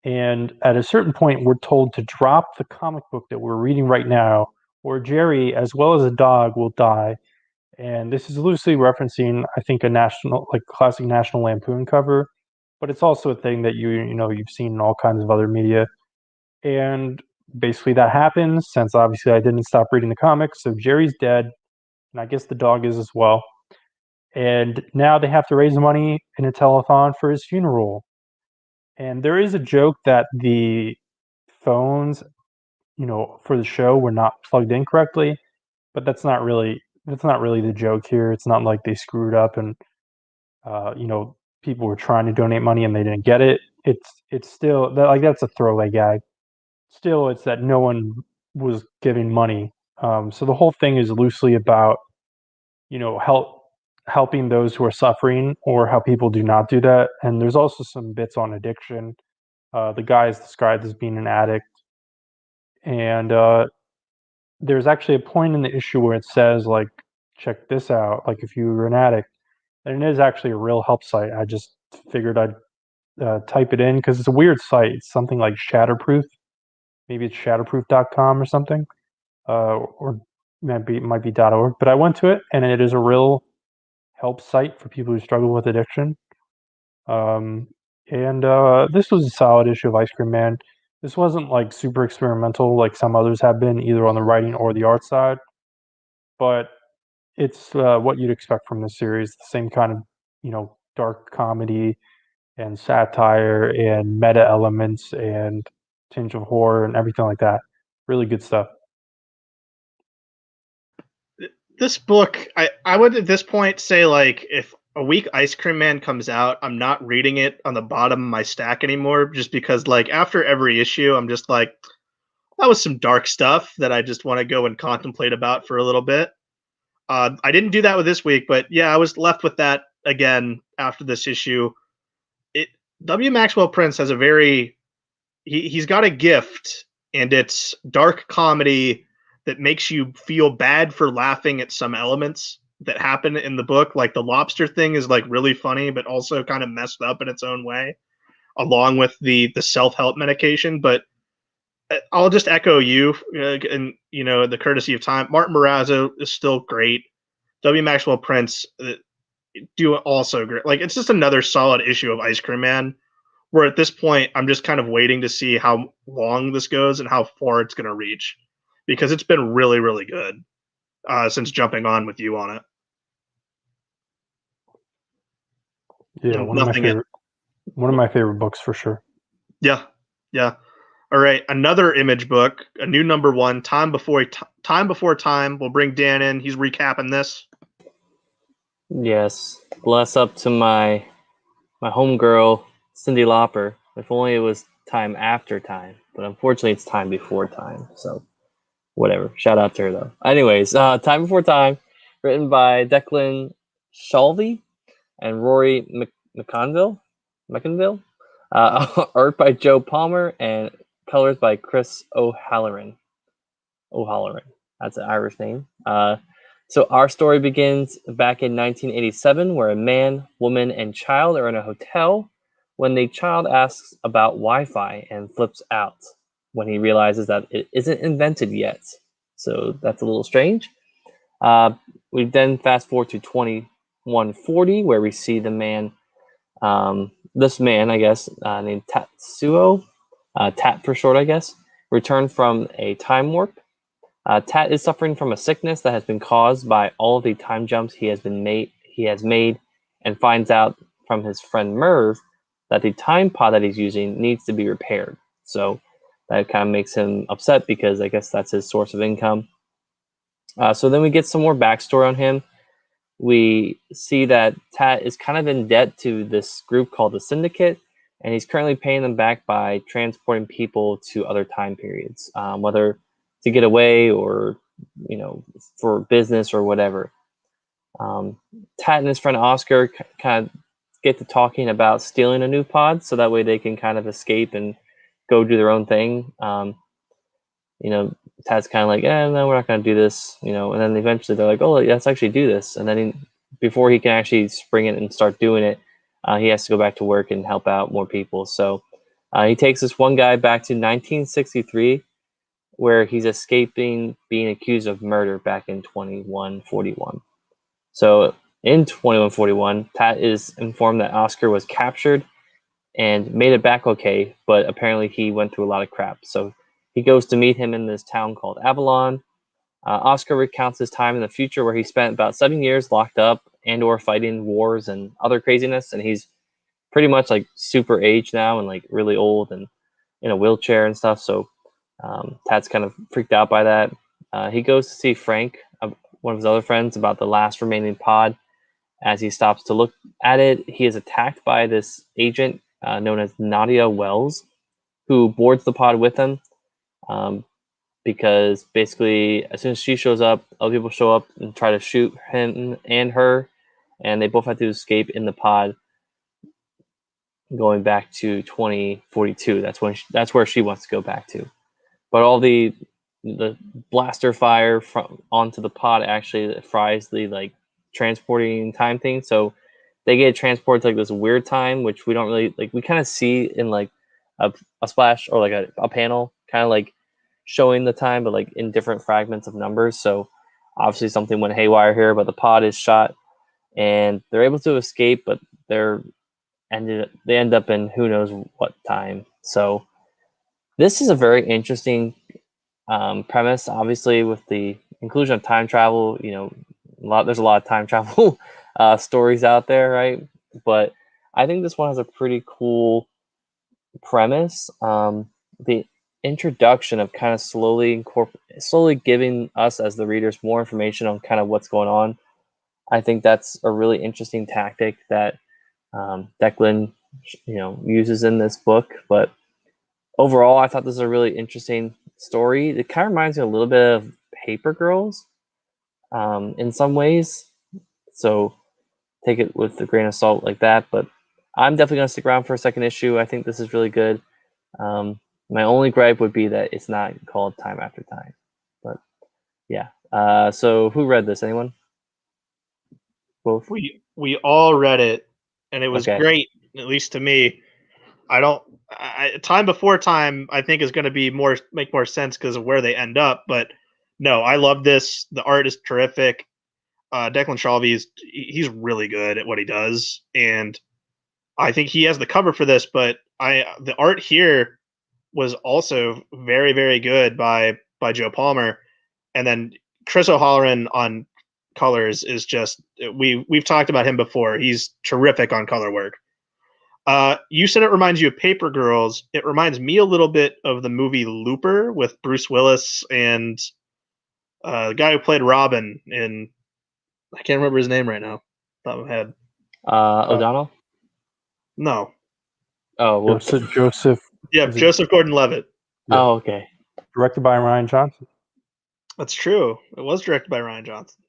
And at a certain point, we're told to drop the comic book that we're reading right now, or Jerry, as well as a dog, will die. And this is loosely referencing, I think, a classic National Lampoon cover, but it's also a thing that you've seen in all kinds of other media. And basically that happens, since obviously I didn't stop reading the comics. So Jerry's dead, and I guess the dog is as well. And now they have to raise money in a telethon for his funeral. And there is a joke that the phones, for the show were not plugged in correctly, but that's not really the joke here. It's not like they screwed up and people were trying to donate money and they didn't get it. It's still that's a throwaway gag. Still, it's that no one was giving money. So the whole thing is loosely about helping those who are suffering, or how people do not do that. And there's also some bits on addiction. The guy is described as being an addict, and there's actually a point in the issue where it says, like, check this out, like, if you were an addict. And it is actually a real help site. I just figured I'd type it in, because it's a weird site. It's something like Shatterproof. Maybe it's shatterproof.com or something, or it might be .org. But I went to it, and it is a real help site for people who struggle with addiction. And this was a solid issue of Ice Cream Man. This wasn't like super experimental like some others have been, either on the writing or the art side, but it's what you'd expect from this series. The same kind of, dark comedy and satire and meta elements and tinge of horror and everything like that. Really good stuff. This book, I would at this point say, like, if a week Ice Cream Man comes out, I'm not reading it on the bottom of my stack anymore, just because, like, after every issue, I'm just like, that was some dark stuff that I just want to go and contemplate about for a little bit. I didn't do that with this week, but yeah, I was left with that again after this issue. It W. Maxwell Prince has a very he's got a gift, and it's dark comedy that makes you feel bad for laughing at some elements that happen in the book. Like the lobster thing is like really funny, but also kind of messed up in its own way, along with the self-help medication. But I'll just echo you, and the courtesy of time. Martin Morazzo is still great. W. Maxwell Prince do also great. Like, it's just another solid issue of Ice Cream Man, where at this point I'm just kind of waiting to see how long this goes and how far it's going to reach, because it's been really, really good since jumping on with you on it. Yeah, one of my favorite books for sure. Yeah. All right, another Image book, a new #1, Time Before Time. We'll bring Dan in. He's recapping this. Yes, bless up to my homegirl, Cyndi Lauper. If only it was Time After Time, but unfortunately it's Time Before Time. So whatever. Shout out to her though. Anyways, Time Before Time, written by Declan Shalvey and Rory McConville. Art by Joe Palmer and colors by Chris O'Halloran. That's an Irish name. So our story begins back in 1987, where a man, woman, and child are in a hotel when the child asks about Wi-Fi and flips out when he realizes that it isn't invented yet. So that's a little strange. We then fast forward to 2140, where we see the man, this man, I guess, named Tatsuo, Tat for short, I guess, return from a time warp. Tat is suffering from a sickness that has been caused by all the time jumps he has made, and finds out from his friend Merv that the time pod that he's using needs to be repaired. So that kind of makes him upset, because I guess that's his source of income. So then we get some more backstory on him. We see that Tat is kind of in debt to this group called the Syndicate, and he's currently paying them back by transporting people to other time periods, whether to get away or, for business or whatever. Tat and his friend Oscar kind of get to talking about stealing a new pod, so that way they can kind of escape and go do their own thing. Tat's kind of like, no, we're not going to do this, and then eventually they're like, oh, let's actually do this. And then before he can actually spring it and start doing it, he has to go back to work and help out more people. So he takes this one guy back to 1963, where he's escaping being accused of murder back in 2141. So in 2141, Tat is informed that Oscar was captured and made it back okay, but apparently he went through a lot of crap. So he goes to meet him in this town called Avalon. Oscar recounts his time in the future, where he spent about 7 years locked up and or fighting wars and other craziness, and he's pretty much like super aged now and like really old and in a wheelchair and stuff. So Tat's kind of freaked out by that. He goes to see Frank, one of his other friends, about the last remaining pod. As he stops to look at it, he is attacked by this agent known as Nadia Wells, who boards the pod with him, because basically as soon as she shows up, other people show up and try to shoot him and her, and they both have to escape in the pod going back to 2042. That's where she wants to go back to. But all the blaster fire from onto the pod actually fries the like transporting time thing. So they get transported to like this weird time, which we don't really like. We kind of see in like a splash or like a panel, kind of like showing the time, but like in different fragments of numbers. So obviously something went haywire here, but the pod is shot and they're able to escape, but they're they end up in who knows what time. So this is a very interesting premise. Obviously, with the inclusion of time travel, there's a lot of time travel stories out there, right? But I think this one has a pretty cool premise. The introduction of kind of slowly giving us as the readers more information on kind of what's going on. I think that's a really interesting tactic that Declan, uses in this book. But overall, I thought this was a really interesting story. It kind of reminds me a little bit of Paper Girls in some ways. So take it with a grain of salt like that. But I'm definitely going to stick around for a second issue. I think this is really good. My only gripe would be that it's not called Time After Time. But yeah. So who read this? Anyone? Both? We all read it, and it was great, at least to me. Time Before Time, I think, is going to make more sense because of where they end up. But no, I love this. The art is terrific. Declan Shalvey he's really good at what he does, and I think he has the cover for this. But the art here was also very, very good by Joe Palmer, and then Chris O'Halloran on colors is just we've talked about him before. He's terrific on color work. You said it reminds you of Paper Girls. It reminds me a little bit of the movie Looper with Bruce Willis and the guy who played Robin in, I can't remember his name right now. Top of my head. O'Donnell? No. Oh, well, Joseph. Yeah, Joseph Gordon-Levitt. Yeah. Oh, okay. Directed by Ryan Johnson. That's true. It was directed by Ryan Johnson.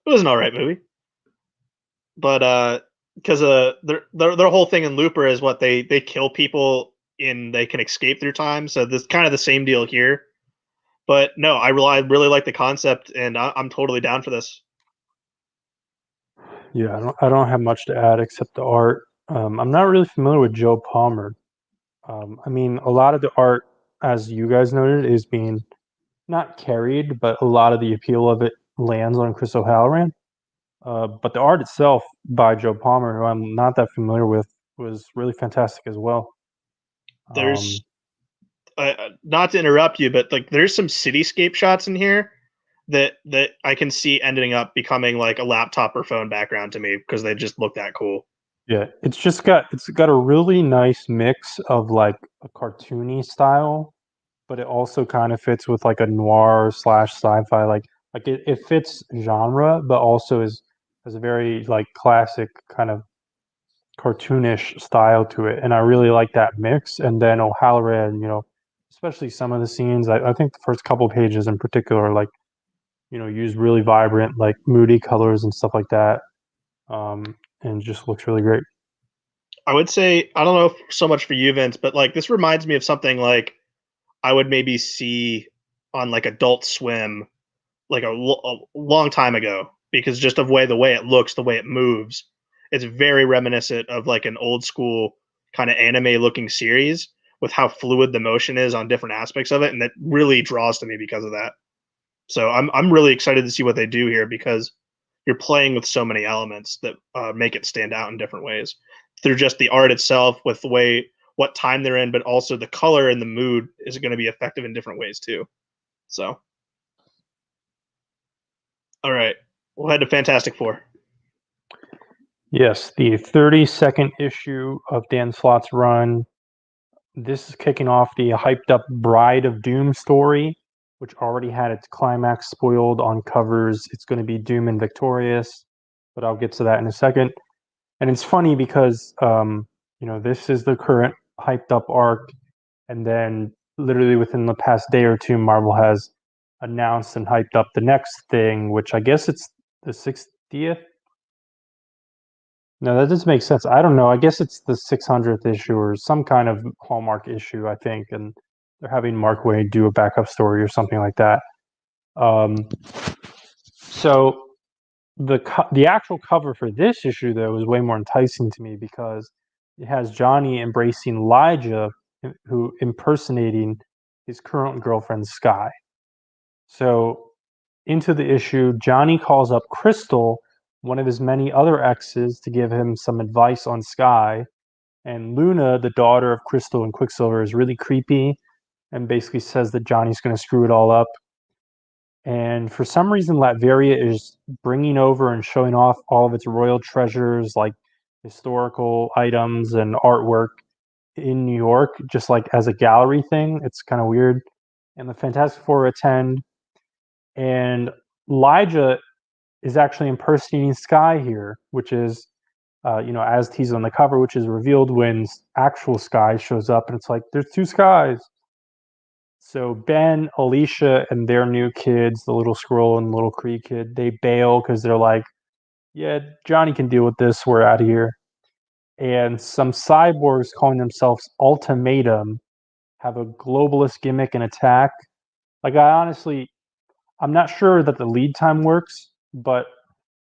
It was an all right movie. But because their whole thing in Looper is what they kill people and they can escape through time. So this kind of the same deal here. But no, I really like the concept, and I'm totally down for this. Yeah, I don't have much to add except the art. I'm not really familiar with Joe Palmer. I mean, a lot of the art, as you guys noted, is being not carried, but a lot of the appeal of it lands on Chris O'Halloran. But the art itself by Joe Palmer, who I'm not that familiar with, was really fantastic as well. There's not to interrupt you, but like there's some cityscape shots in here that I can see ending up becoming like a laptop or phone background to me because they just look that cool. Yeah, it's got a really nice mix of like a cartoony style, but it also kind of fits with like a noir / sci-fi. Like it fits genre, but also has a very like classic kind of cartoonish style to it, and I really like that mix. And then O'Halloran, especially some of the scenes, I think the first couple pages in particular, like use really vibrant, like moody colors and stuff like that, and just looks really great. I would say, I don't know if so much for you, Vince, but like this reminds me of something like I would maybe see on like Adult Swim like a long time ago, because just of the way it looks, the way it moves, it's very reminiscent of like an old school kind of anime looking series with how fluid the motion is on different aspects of it, and that really draws to me because of that. So I'm really excited to see what they do here, because you're playing with so many elements that make it stand out in different ways through just the art itself, with the way what time they're in, but also the color and the mood is going to be effective in different ways too. So, all right, we'll head to Fantastic Four. Yes, the 32nd issue of Dan Slott's run. This is kicking off the hyped up Bride of Doom story, which already had its climax spoiled on covers. It's going to be Doom and Victorious, but I'll get to that in a second. And it's funny because, this is the current hyped up arc. And then literally within the past day or two, Marvel has announced and hyped up the next thing, which I guess it's the 60th. No, that doesn't make sense. I don't know. I guess it's the 600th issue or some kind of Hallmark issue, I think. And they're having Mark Waid do a backup story or something like that. So the actual cover for this issue, though, is way more enticing to me because it has Johnny embracing Elijah, who impersonating his current girlfriend, Sky. So into the issue, Johnny calls up Crystal, one of his many other exes to give him some advice on Sky. And Luna, the daughter of Crystal and Quicksilver, is really creepy and basically says that Johnny's going to screw it all up. And for some reason, Latveria is bringing over and showing off all of its royal treasures, like historical items and artwork in New York, just like as a gallery thing. It's kind of weird. And the Fantastic Four attend. And Elijah is actually impersonating Sky here, which is, as teased on the cover, which is revealed when actual Sky shows up. And it's like, there's two Skies. So Ben, Alicia, and their new kids, the little squirrel and the little Cree kid, they bail because they're like, yeah, Johnny can deal with this. We're out of here. And some cyborgs calling themselves Ultimatum have a globalist gimmick and attack. Like, I'm not sure that the lead time works, but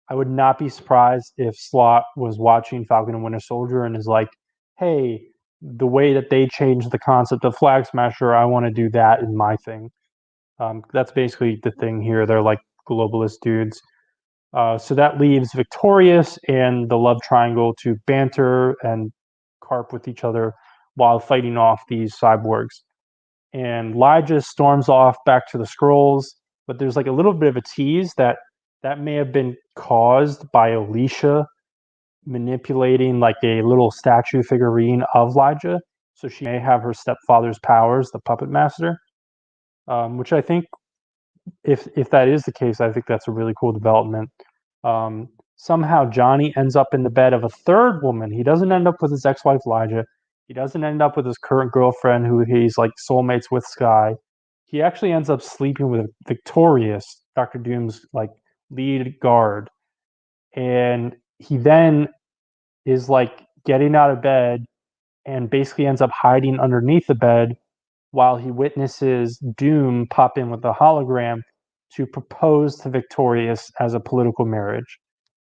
I would not be surprised if Slott was watching Falcon and Winter Soldier and is like, hey, the way that they changed the concept of Flag Smasher, I want to do that in my thing. That's basically the thing here. They're like globalist dudes. So that leaves Victorious and the love triangle to banter and carp with each other while fighting off these cyborgs. And Elijah storms off back to the scrolls, but there's like a little bit of a tease that may have been caused by Alicia manipulating like a little statue figurine of Elijah. So she may have her stepfather's powers, the puppet master, which I think if that is the case, I think that's a really cool development. Somehow Johnny ends up in the bed of a third woman. He doesn't end up with his ex-wife Elijah. He doesn't end up with his current girlfriend who he's like soulmates with Sky. He actually ends up sleeping with Victorious, Dr. Doom's like lead guard. And he then is like getting out of bed and basically ends up hiding underneath the bed while he witnesses Doom pop in with a hologram to propose to Victorious as a political marriage.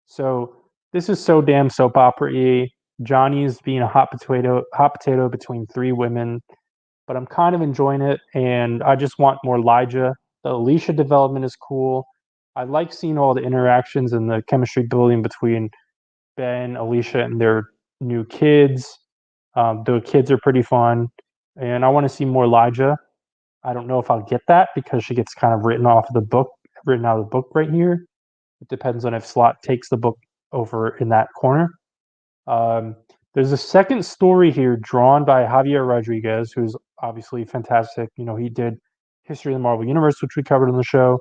So this is so damn soap opera-y. Johnny's being a hot potato between three women, but I'm kind of enjoying it, and I just want more Elijah. The Alicia development is cool. I like seeing all the interactions and the chemistry building between Ben, Alicia, and their new kids. The kids are pretty fun, and I want to see more Elijah. I don't know if I'll get that because she gets kind of written out of the book right here. It depends on if Slott takes the book over in that corner. There's a second story here drawn by Javier Rodriguez, who's obviously fantastic. He did History of the Marvel Universe, which we covered on the show.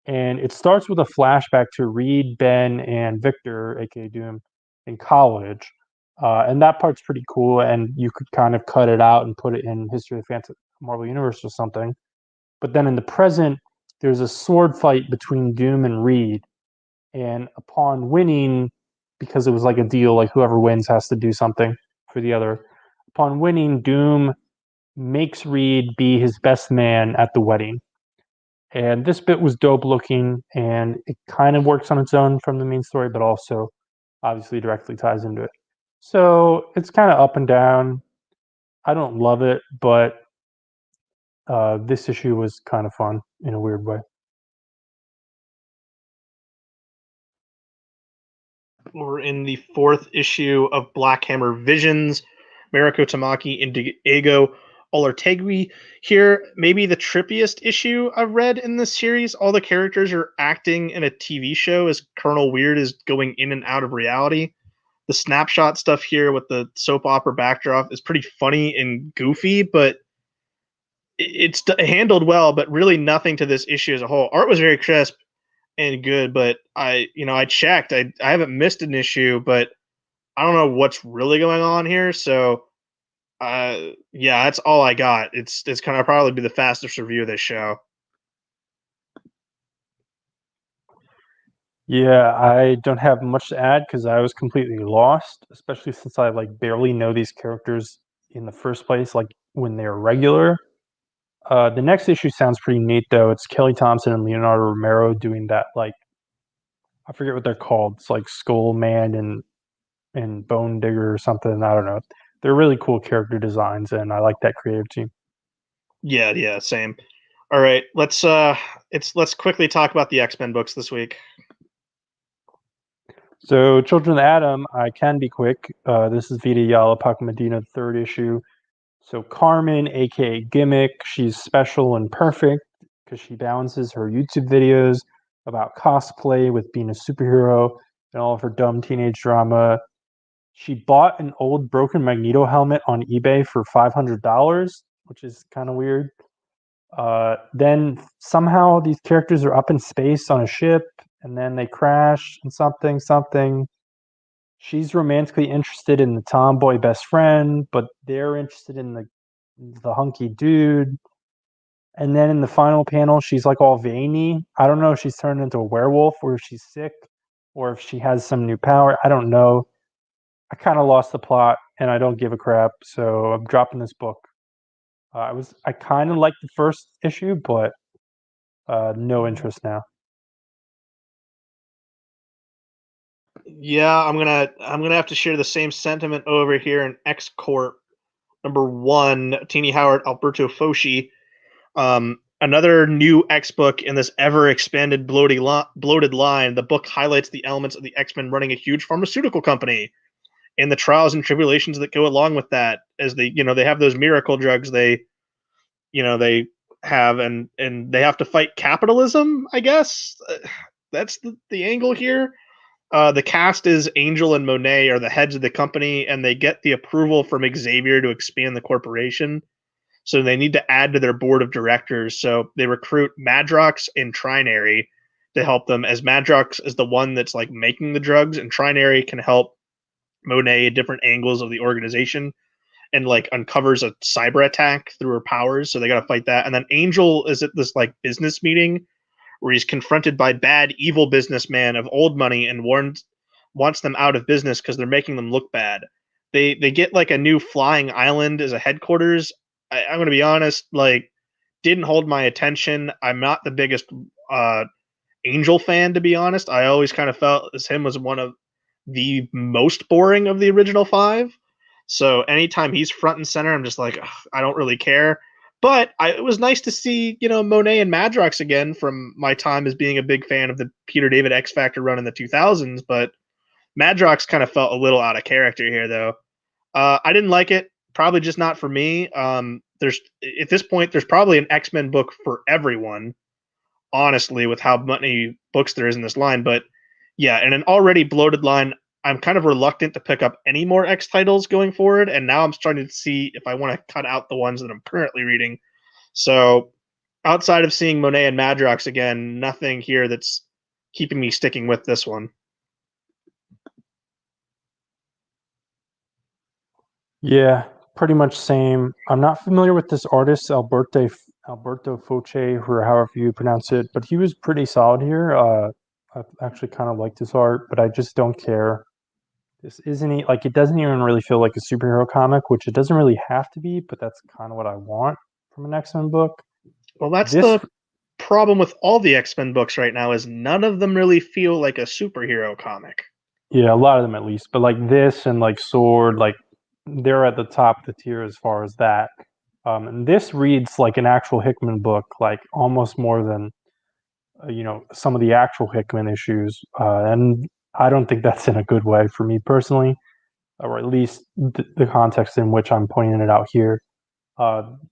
And it starts with a flashback to Reed, Ben, and Victor, aka Doom, in college. And that part's pretty cool, and you could kind of cut it out and put it in History of the Marvel Universe or something. But then in the present, there's a sword fight between Doom and Reed. And upon winning, because it was like a deal, like whoever wins has to do something for the other. Upon winning, Doom makes Reed be his best man at the wedding. And this bit was dope looking, and it kind of works on its own from the main story, but also obviously directly ties into it. So it's kind of up and down. I don't love it, but this issue was kind of fun in a weird way. We're in the 4th issue of Black Hammer Visions. Mariko Tamaki and Diego Olortegui here. Maybe the trippiest issue I've read in this series. All the characters are acting in a TV show as Colonel Weird is going in and out of reality. The snapshot stuff here with the soap opera backdrop is pretty funny and goofy, but it's handled well, but really nothing to this issue as a whole. Art was very crisp and good, but I checked. I haven't missed an issue, but I don't know what's really going on here. So, yeah, that's all I got. It's kind of probably be the fastest review of this show. Yeah, I don't have much to add because I was completely lost, especially since I like barely know these characters in the first place, like when they're regular. The next issue sounds pretty neat though. It's Kelly Thompson and Leonardo Romero doing that, like I forget what they're called. It's like Skull Man and Bone Digger or something. I don't know. They're really cool character designs, and I like that creative team. Yeah, same. All right, let's quickly talk about the X-Men books this week. So, Children of Adam, I can be quick. This is Vita Yala Medina, third issue. So, Carmen, aka Gimmick, she's special and perfect because she balances her YouTube videos about cosplay with being a superhero and all of her dumb teenage drama. She bought an old broken Magneto helmet on eBay for $500, which is kind of weird. Then somehow these characters are up in space on a ship, and then they crash and something. She's romantically interested in the tomboy best friend, but they're interested in the hunky dude. And then in the final panel, she's like all veiny. I don't know if she's turned into a werewolf or if she's sick or if she has some new power. I don't know. I kind of lost the plot and I don't give a crap, so I'm dropping this book. I kind of liked the first issue, but no interest now. Yeah, I'm gonna have to share the same sentiment over here in X-Corp #1, Teeny Howard, Alberto Foschi. Another new X book in this ever expanded bloated line. The book highlights the elements of the X-Men running a huge pharmaceutical company and the trials and tribulations that go along with that. As they have those miracle drugs they have, and they have to fight capitalism. I guess that's the angle here. The cast is Angel and Monet are the heads of the company, and they get the approval from Xavier to expand the corporation. So they need to add to their board of directors. So they recruit Madrox and Trinary to help them, as Madrox is the one that's like making the drugs, and Trinary can help Monet at different angles of the organization and like uncovers a cyber attack through her powers. So they got to fight that. And then Angel is at this like business meeting where he's confronted by bad, evil businessman of old money and wants them out of business because they're making them look bad. They get like a new flying island as a headquarters. I'm going to be honest, like, didn't hold my attention. I'm not the biggest Angel fan, to be honest. I always kind of felt as him was one of the most boring of the original 5. So anytime he's front and center, I'm just like, I don't really care. But it was nice to see, Monet and Madrox again from my time as being a big fan of the Peter David X Factor run in the 2000s. But Madrox kind of felt a little out of character here, though. I didn't like it. Probably just not for me. There's at this point, there's probably an X-Men book for everyone, honestly, with how many books there is in this line. But yeah, in an already bloated line, I'm kind of reluctant to pick up any more X titles going forward, and now I'm starting to see if I want to cut out the ones that I'm currently reading. So outside of seeing Monet and Madrox again, nothing here that's keeping me sticking with this one. Yeah, pretty much same. I'm not familiar with this artist, Alberto Foce, or however you pronounce it, but he was pretty solid here. I actually kind of liked his art, but I just don't care. This isn't like, it doesn't even really feel like a superhero comic, which it doesn't really have to be, but that's kind of what I want from an X-Men book. Well, that's the problem with all the X-Men books right now, is none of them really feel like a superhero comic. Yeah, a lot of them at least, but like this and like Sword, like they're at the top of the tier as far as that. And this reads like an actual Hickman book, like almost more than some of the actual Hickman issues, and I don't think that's in a good way for me personally, or at least the context in which I'm pointing it out here.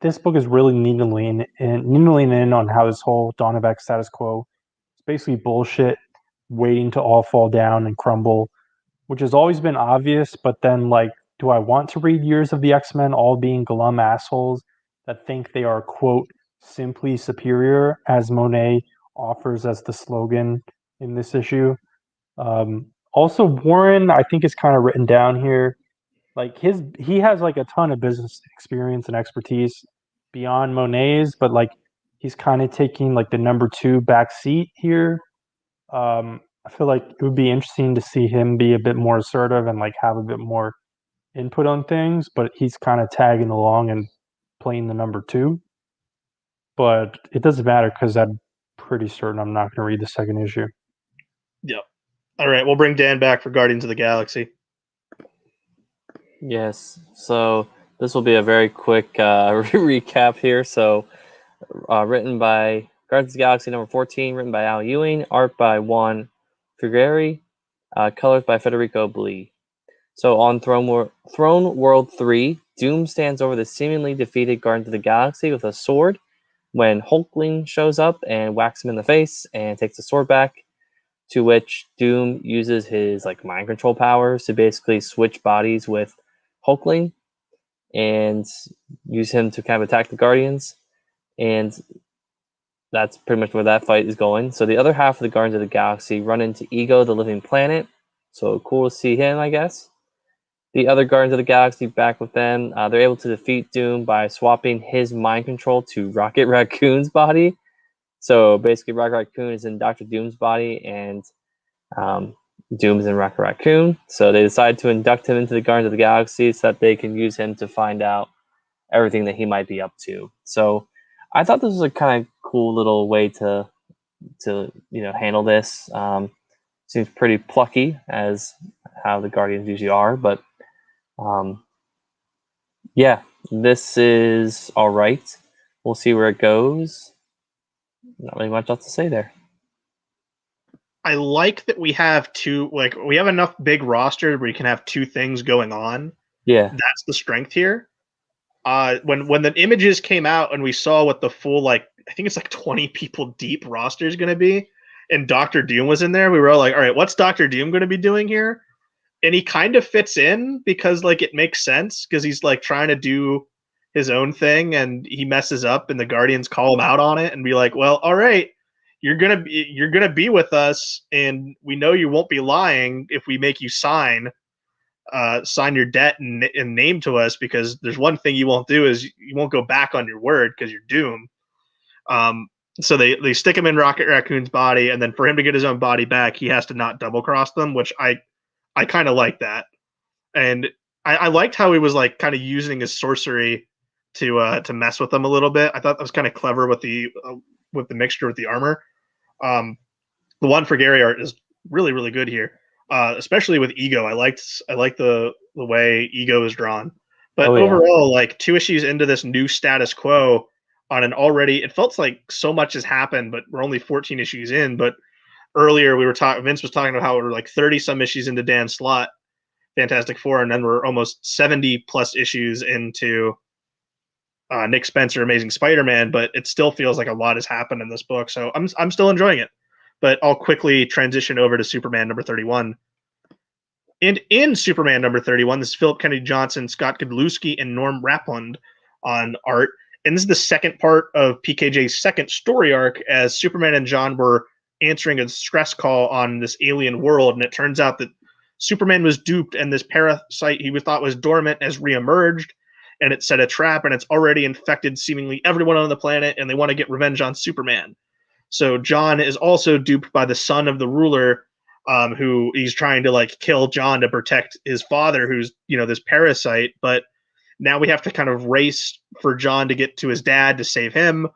This book is really needling in on how this whole Dawn of X status quo is basically bullshit, waiting to all fall down and crumble, which has always been obvious. But then, like, do I want to read years of the X-Men all being glum assholes that think they are, quote, simply superior, as Monet offers as the slogan in this issue? Also, Warren, I think, is kind of written down here. Like, he has like a ton of business experience and expertise beyond Monet's, but like he's kind of taking like the number 2 back seat here. I feel like it would be interesting to see him be a bit more assertive and like have a bit more input on things, but he's kind of tagging along and playing the number 2. But it doesn't matter because I'm pretty certain I'm not going to read the second issue. Yep. All right, we'll bring Dan back for Guardians of the Galaxy. Yes, so this will be a very quick recap here. So, written by Guardians of the Galaxy number 14, written by Al Ewing, art by Juan Figueri, colors by Federico Blee. So on Throne World 3, Doom stands over the seemingly defeated Guardians of the Galaxy with a sword when Hulkling shows up and whacks him in the face and takes the sword back, to which Doom uses his mind control powers to basically switch bodies with Hulkling and use him to kind of attack the Guardians. And that's pretty much where that fight is going. So the other half of the Guardians of the Galaxy run into Ego, the Living Planet. So cool to see him, I guess. The other Guardians of the Galaxy back with them. They're able to defeat Doom by swapping his mind control to Rocket Raccoon's body. So basically, Rocket Raccoon is in Dr. Doom's body, and Doom is in Rocket Raccoon. So they decide to induct him into the Guardians of the Galaxy so that they can use him to find out everything that he might be up to. So I thought this was a kind of cool little way to handle this. Seems pretty plucky, as how the Guardians usually are, but yeah, this is all right. We'll see where it goes. Not really much else to say there. I like that we have we have enough big roster where you can have two things going on. Yeah. That's the strength here. When the images came out and we saw what the full, I think it's 20 people deep roster is going to be, and Dr. Doom was in there, we were all like, all right, what's Dr. Doom going to be doing here? And he kind of fits in because it makes sense because he's trying to do his own thing and he messes up and the Guardians call him out on it and be like, well, all right, you're gonna be with us and we know you won't be lying if we make you sign your debt and name to us, because there's one thing you won't do is you won't go back on your word because you're Doom. So they stick him in Rocket Raccoon's body, and then for him to get his own body back, he has to not double cross them, which I kind of like that. And I liked how he was kind of using his sorcery to mess with them a little bit. I thought that was kind of clever with the mixture with the armor. The one for Gary art is really, really good here. Especially with Ego. I like the way Ego is drawn. But overall, 2 issues into this new status quo on an already, it felt like so much has happened, but we're only 14 issues in. But earlier Vince was talking about how we're 30 some issues into Dan Slott Fantastic Four, and then we're almost 70 plus issues into Nick Spencer Amazing Spider-Man, but it still feels like a lot has happened in this book. So I'm still enjoying it. But I'll quickly transition over to Superman number 31. And in Superman number 31, this is Philip Kennedy Johnson, Scott Godlewski, and Norm Rapland on art. And this is the second part of PKJ's second story arc, as Superman and John were answering a stress call on this alien world. And it turns out that Superman was duped, and this parasite he thought was dormant has reemerged, and it set a trap, and it's already infected seemingly everyone on the planet, and they want to get revenge on Superman. So John is also duped by the son of the ruler, who he's trying to kill John to protect his father, who's this parasite. But now we have to kind of race for John to get to his dad to save him.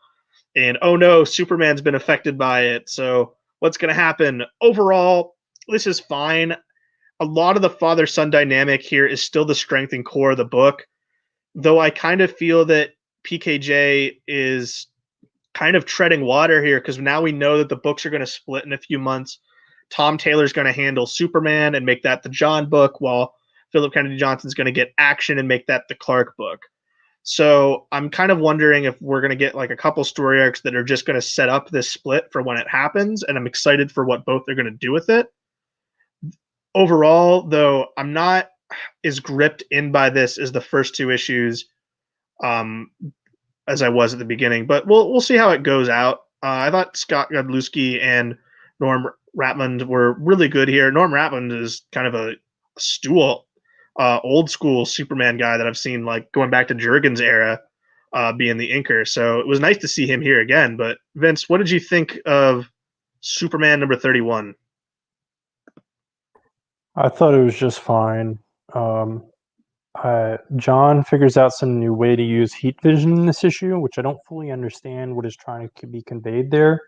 And oh no, Superman's been affected by it. So what's going to happen? Overall, this is fine. A lot of the father-son dynamic here is still the strength and core of the book, though I kind of feel that PKJ is kind of treading water here, because now we know that the books are going to split in a few months. Tom Taylor's going to handle Superman and make that the John book, while Philip Kennedy Johnson's going to get Action and make that the Clark book. So I'm kind of wondering if we're going to get a couple story arcs that are just going to set up this split for when it happens, and I'm excited for what both are going to do with it. Overall, though, I'm not as gripped in by this as the first 2 issues as I was at the beginning, but we'll see how it goes out. I thought Scott Godlewski and Norm Rapland were really good here. Norm Rapland is kind of a old school Superman guy that I've seen going back to Jurgen's era, being the inker. So it was nice to see him here again. But Vince, what did you think of Superman number 31? I thought it was just fine. John figures out some new way to use heat vision in this issue, which I don't fully understand what is trying to be conveyed there.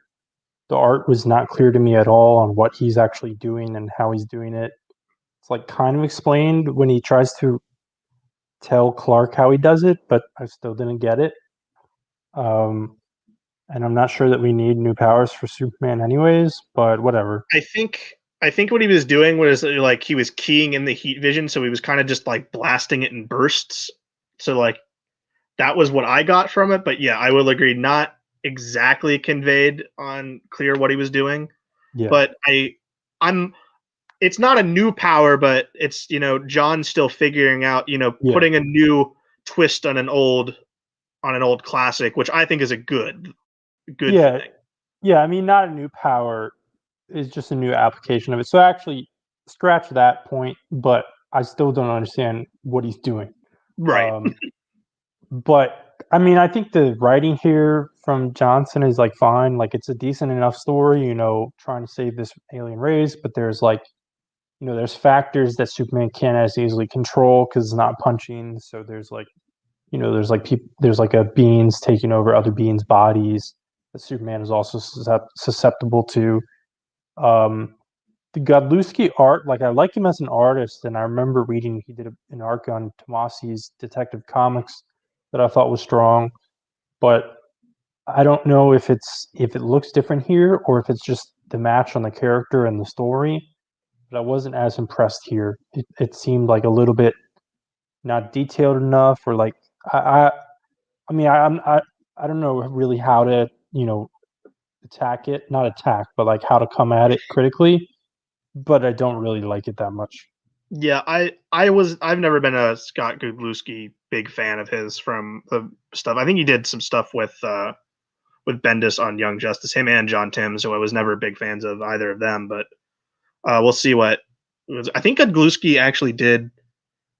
The art was not clear to me at all on what he's actually doing and how he's doing it. It's kind of explained when he tries to tell Clark how he does it, but I still didn't get it. And I'm not sure that we need new powers for Superman anyways, but whatever. I think I think what he was doing was like he was keying in the heat vision, so he was kind of just like blasting it in bursts. So like that was what I got from it. But yeah, I will agree, not exactly conveyed on clear what he was doing. Yeah. But I'm it's not a new power, but it's John still figuring out, putting a new twist on an old classic, which I think is a good thing. Yeah, I mean, not a new power, is just a new application of it. So actually, scratch that point, but I still don't understand what he's doing. Right. But I mean, I think the writing here from Johnson is like fine. Like it's a decent enough story, trying to save this alien race, but there's like, there's factors that Superman can't as easily control because it's not punching. So there's like, there's like a beings taking over other beings' bodies that Superman is also susceptible to. The Godlewski art, like I like him as an artist, and I remember reading he did an arc on Tomasi's Detective Comics that I thought was strong, but I don't know if it looks different here or if it's just the match on the character and the story. But I wasn't as impressed here. It seemed like a little bit not detailed enough, or like I mean I don't know really how to attack it, not attack, but like how to come at it critically. But I don't really like it that much. Yeah, I've never been a Scott Godlewski big fan of his from the stuff. I think he did some stuff with Bendis on Young Justice, him and John Timms, who I was never big fans of either of them, but we'll see what I think Godlewski actually did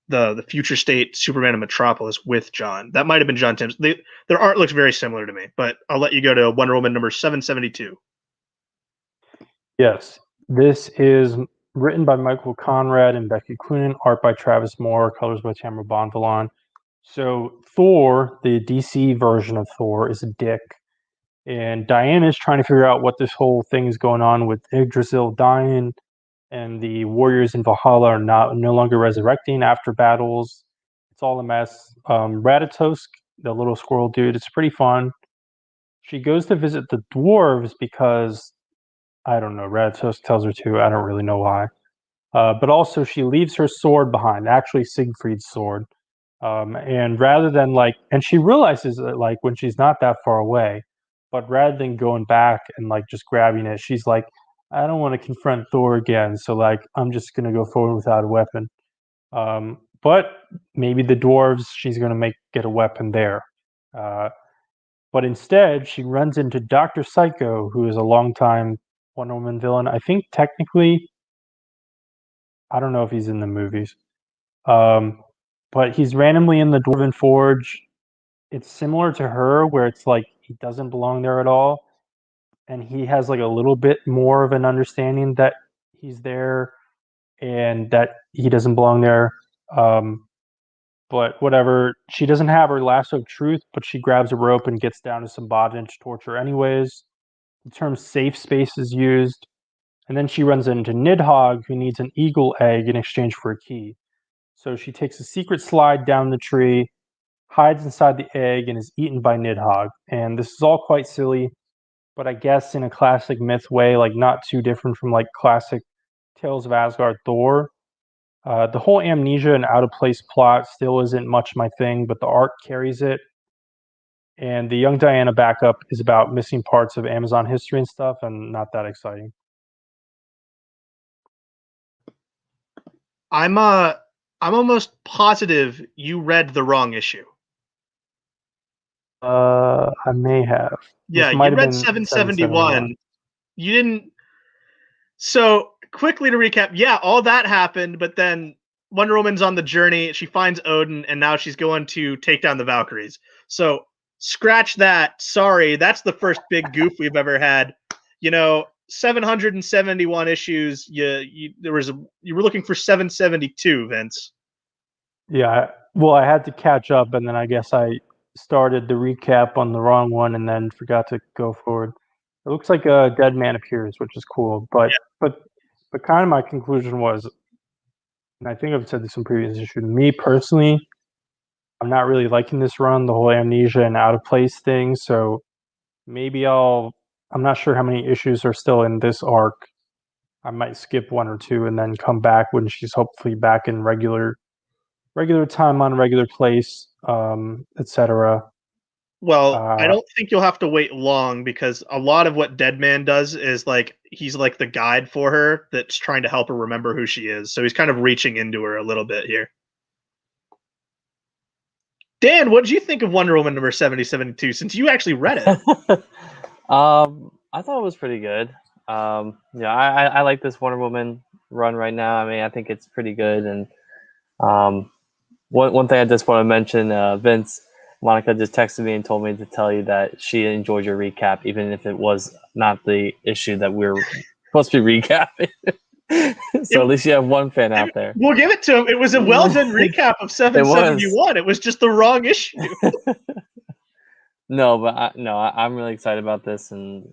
the Future State Superman and Metropolis with John. That might have been John Timms. Their art looks very similar to me, but I'll let you go to Wonder Woman number 772. Yes, this is written by Michael Conrad and Becky Cloonan, art by Travis Moore, colors by Tamara Bonvillain. So Thor, the DC version of Thor, is a dick, and Diana is trying to figure out what this whole thing is going on with Yggdrasil dying, and the warriors in Valhalla are no longer resurrecting after battles. It's all a mess. Ratatosk, the little squirrel dude, it's pretty fun. She goes to visit the dwarves because, I don't know, Ratatosk tells her to. I don't really know why. But also she leaves her sword behind, actually Siegfried's sword. And rather than and she realizes that when she's not that far away, but rather than going back and just grabbing it, she's like, I don't want to confront Thor again, so I'm just gonna go forward without a weapon. But maybe the dwarves, she's gonna get a weapon there. But instead, she runs into Dr. Psycho, who is a longtime Wonder Woman villain. I think technically, I don't know if he's in the movies, but he's randomly in the Dwarven Forge. It's similar to her, where it's he doesn't belong there at all, and he has a little bit more of an understanding that he's there and that he doesn't belong there. But whatever, she doesn't have her lasso of truth, but she grabs a rope and gets down to some bondage torture anyways. The term safe space is used, and then she runs into Nidhogg, who needs an eagle egg in exchange for a key. So she takes a secret slide down the tree, hides inside the egg, and is eaten by Nidhogg. And this is all quite silly, but I guess in a classic myth way, not too different from classic Tales of Asgard Thor. The whole amnesia and out of place plot still isn't much my thing, but the art carries it. And the Young Diana backup is about missing parts of Amazon history and stuff, and not that exciting. I'm almost positive you read the wrong issue. I may have. Yeah, you read 771. You didn't. So quickly to recap, yeah, all that happened, but then Wonder Woman's on the journey. She finds Odin, and now she's going to take down the Valkyries. So scratch that. Sorry, that's the first big goof we've ever had. 771 issues. You were looking for 772, Vince. Yeah, well, I had to catch up, and then I guess I started the recap on the wrong one, and then forgot to go forward. It looks like a dead man appears, which is cool, but kind of my conclusion was, and I think I've said this in previous issues, me personally, I'm not really liking this run, the whole amnesia and out of place thing. So maybe I'm not sure how many issues are still in this arc, I might skip one or two and then come back when she's hopefully back in regular time on regular place, etc. Well, I don't think you'll have to wait long because a lot of what Deadman does is like he's like the guide for her that's trying to help her remember who she is. So he's kind of reaching into her a little bit here. Dan, what did you think of Wonder Woman number 7072 since you actually read it? I thought it was pretty good. I like this Wonder Woman run right now. I mean, I think it's pretty good. And one thing I just want to mention, Vince, Monica just texted me and told me to tell you that she enjoyed your recap, even if it was not the issue that we're supposed to be recapping. So at least you have one fan out there. We'll give it to him. It was a well-done recap of 771. It was just the wrong issue. No, but I'm really excited about this, and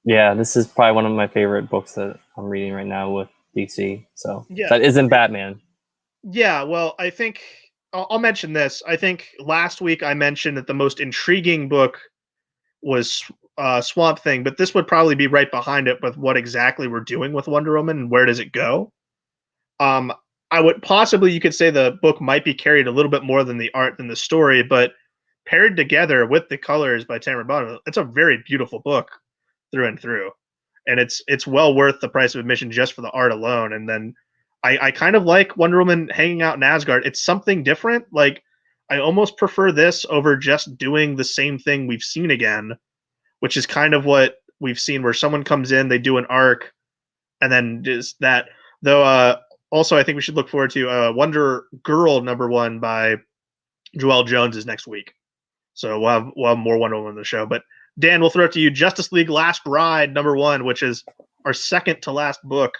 this is probably one of my favorite books that I'm reading right now with DC. So that isn't Batman. Yeah, well, I think I'll mention this. I think last week I mentioned that the most intriguing book was Swamp Thing, but this would probably be right behind it with what exactly we're doing with Wonder Woman and where does it go. I would possibly, you could say the book might be carried a little bit more than the art than the story, but paired together with the colors by Tamara Bonham, it's a very beautiful book through and through, and it's well worth the price of admission just for the art alone. And then I kind of like Wonder Woman hanging out in Asgard. It's something different. Like I almost prefer this over just doing the same thing we've seen again, which is kind of what we've seen where someone comes in, they do an arc, and then is that. Though also I think we should look forward to Wonder Girl #1 by Joelle Jones is next week. So we'll have more Wonder Woman on the show. But Dan, we'll throw it to you. Justice League Last Ride #1, which is our second to last book.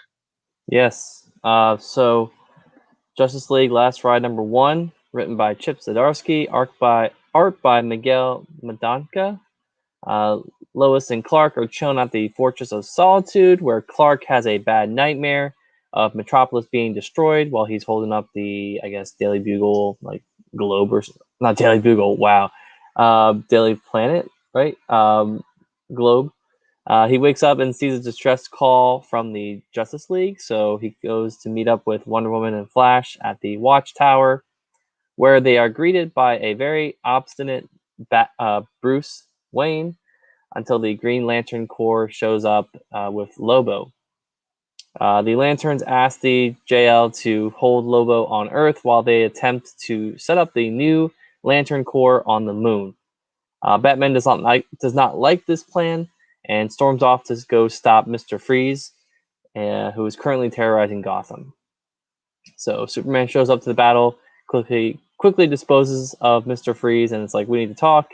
Yes. So Justice League Last Ride #1, written by Chip Zdarsky, art by Miguel Madanka. Lois and Clark are chilling at the Fortress of Solitude, where Clark has a bad nightmare of Metropolis being destroyed while he's holding up the, I guess, Daily Bugle, like globe or not Daily Bugle. Wow. Daily Planet, right? Globe. He wakes up and sees a distress call from the Justice League, so he goes to meet up with Wonder Woman and Flash at the Watchtower, where they are greeted by a very obstinate Bruce Wayne until the Green Lantern Corps shows up with Lobo. The Lanterns ask the JL to hold Lobo on Earth while they attempt to set up the new Lantern Corps on the moon. Batman does not like this plan and storms off to go stop Mr. Freeze, who is currently terrorizing Gotham. So Superman shows up to the battle, quickly disposes of Mr. Freeze, and it's like, we need to talk.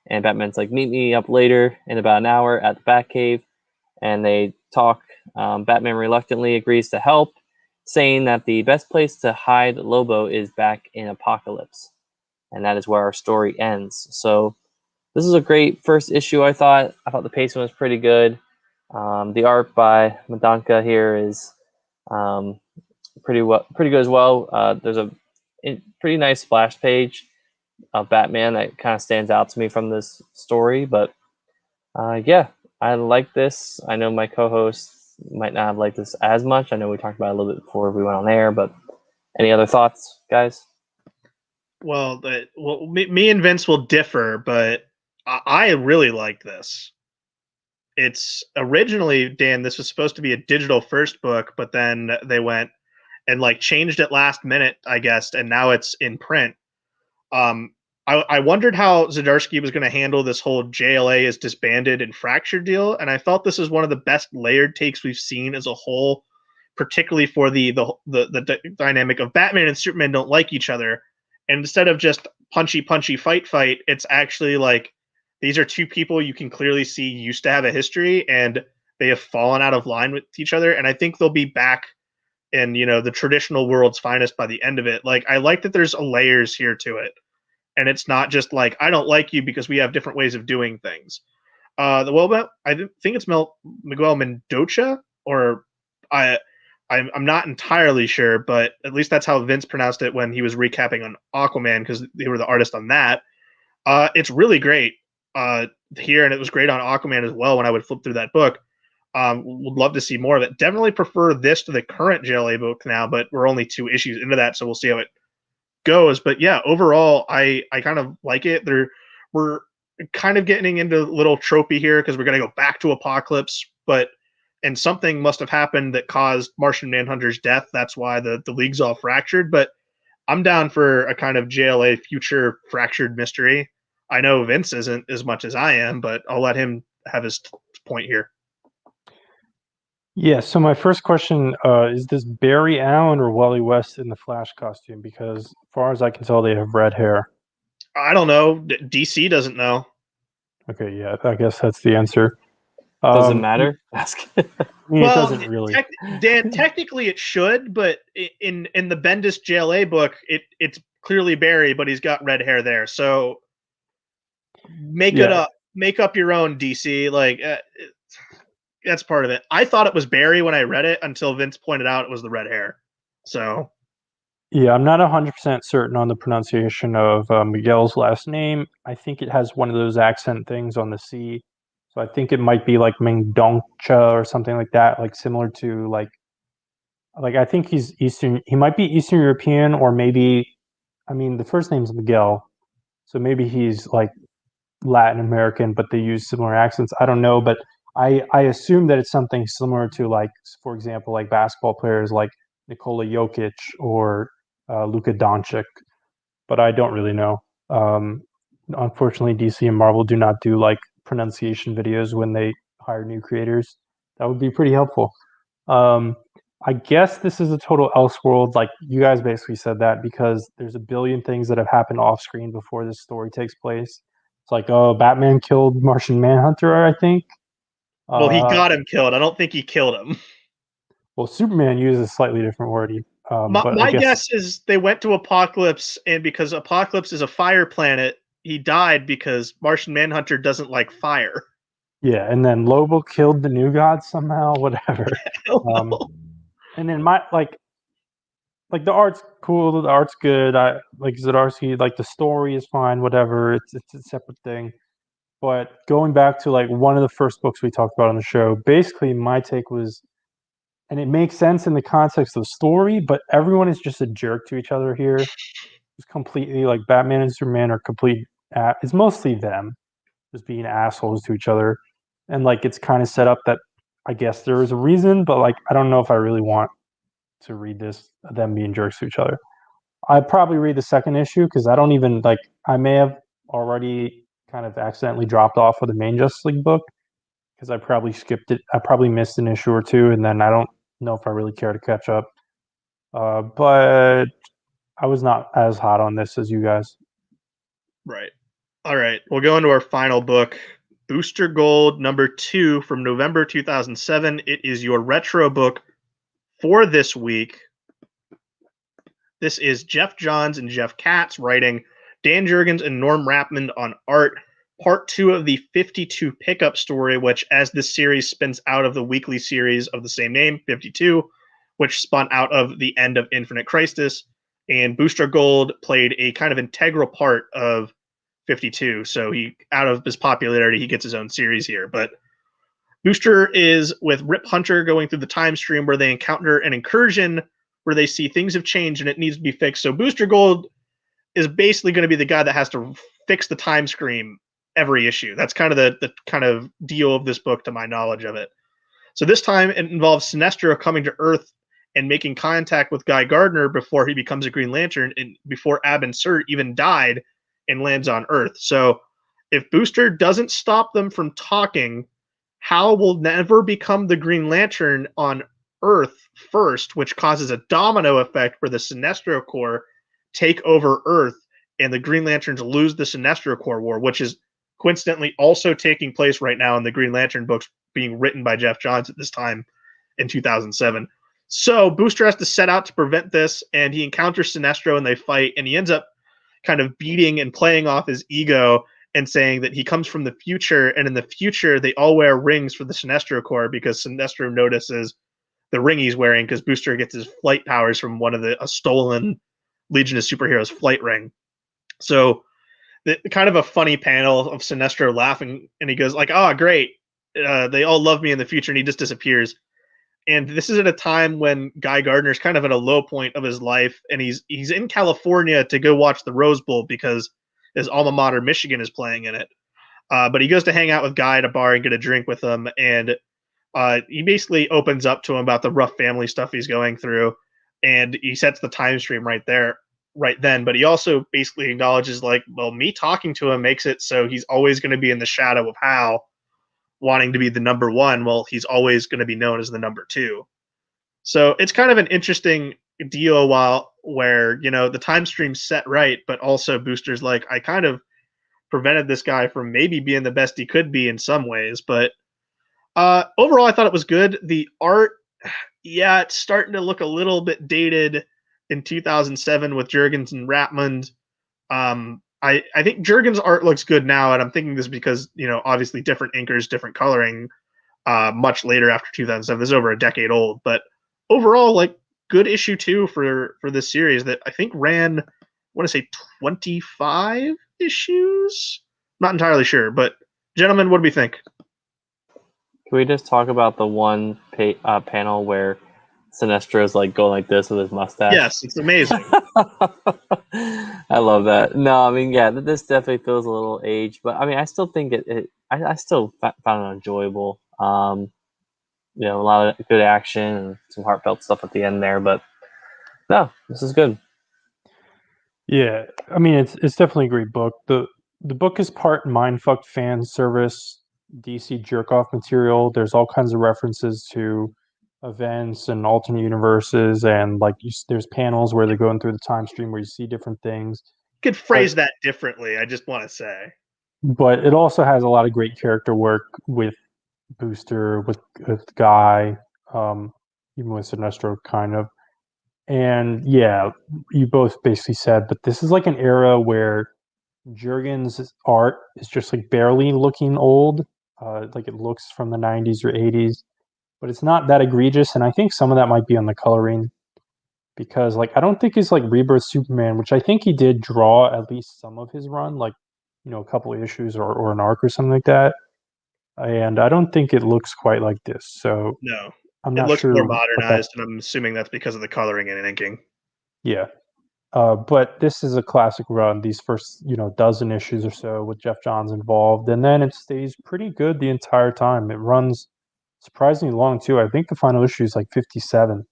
And Batman's like, meet me up later in about an hour at the Batcave. And they talk. Batman reluctantly agrees to help, saying that the best place to hide Lobo is back in Apocalypse. And that is where our story ends. So this is a great first issue, I thought. I thought the pacing was pretty good. The art by Madanka here is pretty good as well. There's a pretty nice splash page of Batman that kind of stands out to me from this story. But I like this. I know my co-hosts might not have liked this as much. I know we talked about it a little bit before we went on air, but any other thoughts, guys? Well, me and Vince will differ, but I really like this. It's originally, Dan, this was supposed to be a digital first book, but then they went and like changed it last minute, I guess, and now it's in print. I wondered how Zdarsky was going to handle this whole JLA is disbanded and fractured deal, and I felt this is one of the best layered takes we've seen as a whole, particularly for the dynamic of Batman and Superman don't like each other, and instead of just punchy fight, it's actually like these are two people you can clearly see used to have a history, and they have fallen out of line with each other, and I think they'll be back in the traditional world's finest by the end of it. Like I like that there's layers here to it. And it's not just like, I don't like you because we have different ways of doing things. I think it's Miguel Mendoza, or I'm not entirely sure, but at least that's how Vince pronounced it when he was recapping on Aquaman, because they were the artist on that. It's really great here, and it was great on Aquaman as well when I would flip through that book. Would love to see more of it. Definitely prefer this to the current JLA book now, but we're only 2 issues into that, so we'll see how it goes. But yeah, overall, I kind of like it. We're kind of getting into a little tropey here because we're going to go back to Apocalypse, and something must have happened that caused Martian Manhunter's death. That's why the league's all fractured. But I'm down for a kind of JLA future fractured mystery. I know Vince isn't as much as I am, but I'll let him have his point here. Yeah, so my first question is this Barry Allen or Wally West in the Flash costume? Because as far as I can tell, they have red hair. I don't know. DC doesn't know. Okay, yeah, I guess that's the answer. Doesn't matter. Ask. I mean, it doesn't really. Dan, technically it should, but in the Bendis JLA book, it's clearly Barry, but he's got red hair there. So make it up. Make up your own, DC. Like that's part of it. I thought it was Barry when I read it until Vince pointed out it was the red hair. So yeah, I'm not 100% certain on the pronunciation of Miguel's last name. I think it has one of those accent things on the C. So I think it might be like Mendonca or something like that, like similar to like I think he's Eastern. He might be Eastern European, or maybe, I mean, the first name's Miguel, so maybe he's like Latin American, but they use similar accents. I don't know, but I assume that it's something similar to, like, for example, like basketball players like Nikola Jokic or Luka Doncic, but I don't really know. Unfortunately, DC and Marvel do not do like pronunciation videos when they hire new creators. That would be pretty helpful. I guess this is a total Elseworld. Like, you guys basically said that because there's a billion things that have happened off screen before this story takes place. It's like, oh, Batman killed Martian Manhunter, I think. Well, he got him killed. I don't think he killed him. Well, Superman uses slightly different wording. My guess is they went to Apocalypse, and because Apocalypse is a fire planet, he died because Martian Manhunter doesn't like fire. Yeah, and then Lobo killed the New God somehow, whatever. And then like the art's cool, the art's good. I like Zdarsky, like the story is fine, whatever. It's a separate thing. But going back to like one of the first books we talked about on the show, basically my take was, and it makes sense in the context of the story, but everyone is just a jerk to each other here. It's completely like Batman and Superman are complete. It's mostly them just being assholes to each other, and like it's kind of set up that I guess there is a reason, but like I don't know if I really want to read this, them being jerks to each other. I'd probably read the second issue because I don't even like. I may have already kind of accidentally dropped off of the main Justice League book because I probably skipped it. I probably missed an issue or two, and then I don't know if I really care to catch up. But I was not as hot on this as you guys. Right. All right. We'll go into our final book, Booster Gold #2 from November 2007. It is your retro book for this week. This is Geoff Johns and Jeff Katz writing, Dan Jurgens and Norm Rapmund on art. Part 2 of the 52 pickup story, which, as this series spins out of the weekly series of the same name, 52, which spun out of the end of Infinite Crisis. And Booster Gold played a kind of integral part of 52. So he, out of his popularity, he gets his own series here. But Booster is with Rip Hunter going through the time stream where they encounter an incursion where they see things have changed and it needs to be fixed. So Booster Gold is basically going to be the guy that has to fix the time stream every issue. That's kind of the kind of deal of this book, to my knowledge of it. So this time it involves Sinestro coming to Earth and making contact with Guy Gardner before he becomes a Green Lantern and before Abin Sur even died and lands on Earth. So if Booster doesn't stop them from talking, Hal will never become the Green Lantern on Earth first, which causes a domino effect where the Sinestro Corps take over Earth and the Green Lanterns lose the Sinestro Corps War, which is coincidentally also taking place right now in the Green Lantern books being written by Geoff Johns at this time in 2007. So Booster has to set out to prevent this, and he encounters Sinestro and they fight, and he ends up kind of beating and playing off his ego and saying that he comes from the future, and in the future they all wear rings for the Sinestro Corps because Sinestro notices the ring he's wearing because Booster gets his flight powers from one of a stolen Legion of Superheroes flight ring. So kind of a funny panel of Sinestro laughing, and he goes like, "Oh, great. they all love me in the future, and he just disappears. And this is at a time when Guy Gardner's kind of at a low point of his life, and he's in California to go watch the Rose Bowl because his alma mater, Michigan, is playing in it. But he goes to hang out with Guy at a bar and get a drink with him, and he basically opens up to him about the rough family stuff he's going through, and he sets the time stream right then. But he also basically acknowledges, like, well, me talking to him makes it so he's always going to be in the shadow of Hal, wanting to be the number one. Well, he's always going to be known as the number two. So it's kind of an interesting deal where, the time stream's set right, but also Booster's like, I kind of prevented this guy from maybe being the best he could be in some ways. But overall, I thought it was good. The art, yeah, it's starting to look a little bit dated in 2007 with Jurgens and Ratmund. I think Jurgens' art looks good now, and I'm thinking this because, obviously different inkers, different coloring, much later after 2007. This is over a decade old. But overall, like, good issue 2 for this series that I think ran, I want to say 25 issues? Not entirely sure. But, gentlemen, what do we think? Can we just talk about the one panel where Sinestro's like going like this with his mustache? Yes, it's amazing. I love that. No, I mean, yeah, this definitely feels a little aged, but I mean, I still think I still found it enjoyable. A lot of good action and some heartfelt stuff at the end there, but no, this is good. Yeah, I mean, it's definitely a great book. The book is part mindfuck fan service, DC jerk-off material. There's all kinds of references to events and alternate universes, and there's panels where they're going through the time stream where you see different things. You could phrase that differently, I just want to say. But it also has a lot of great character work with Booster, with Guy, even with Sinestro, kind of. And yeah, you both basically said, but this is like an era where Jurgens' art is just like barely looking old, like it looks from the 90s or 80s, but it's not that egregious. And I think some of that might be on the coloring, because I don't think his Rebirth Superman, which I think he did draw at least some of his run, a couple of issues or an arc or something like that. And I don't think it looks quite like this. So no, I'm not looks sure more modernized, and I'm assuming that's because of the coloring and inking. Yeah. But this is a classic run, these first, dozen issues or so with Geoff Johns involved. And then it stays pretty good the entire time. It runs surprisingly long, too. I think the final issue is 57.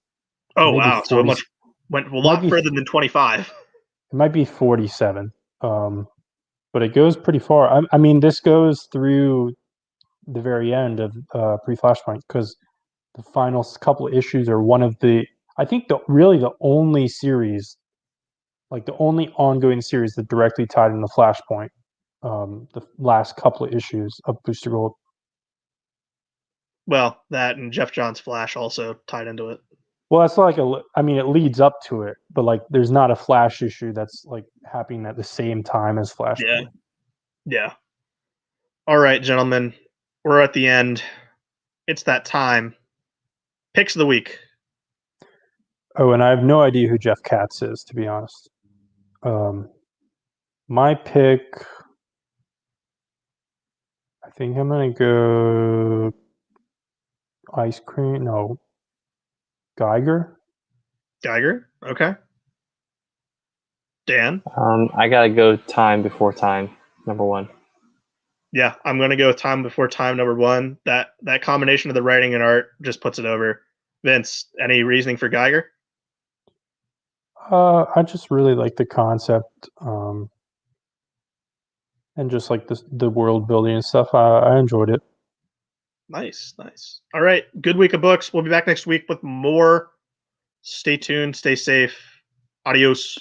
Oh, wow. 40, so much went a lot further than 25. It might be 47. But it goes pretty far. I mean, this goes through the very end of pre-Flashpoint, because the final couple of issues are one of the, I think, the only series, the only ongoing series that directly tied into Flashpoint, the last couple of issues of Booster Gold. Well, that and Geoff Johns' Flash also tied into it. Well, that's it leads up to it, but there's not a Flash issue that's happening at the same time as Flashpoint. Yeah. All right, gentlemen, we're at the end. It's that time. Picks of the week. Oh, and I have no idea who Jeff Katz is, to be honest. My pick, I think I'm going to go Ice Cream. No. Geiger? Okay. Dan? I got to go Time Before Time, number 1. Yeah, I'm going to go Time Before Time, number 1. That combination of the writing and art just puts it over. Vince, any reasoning for Geiger? I just really like the concept, and just the world building and stuff. I enjoyed it. Nice. All right, good week of books. We'll be back next week with more. Stay tuned. Stay safe. Adios.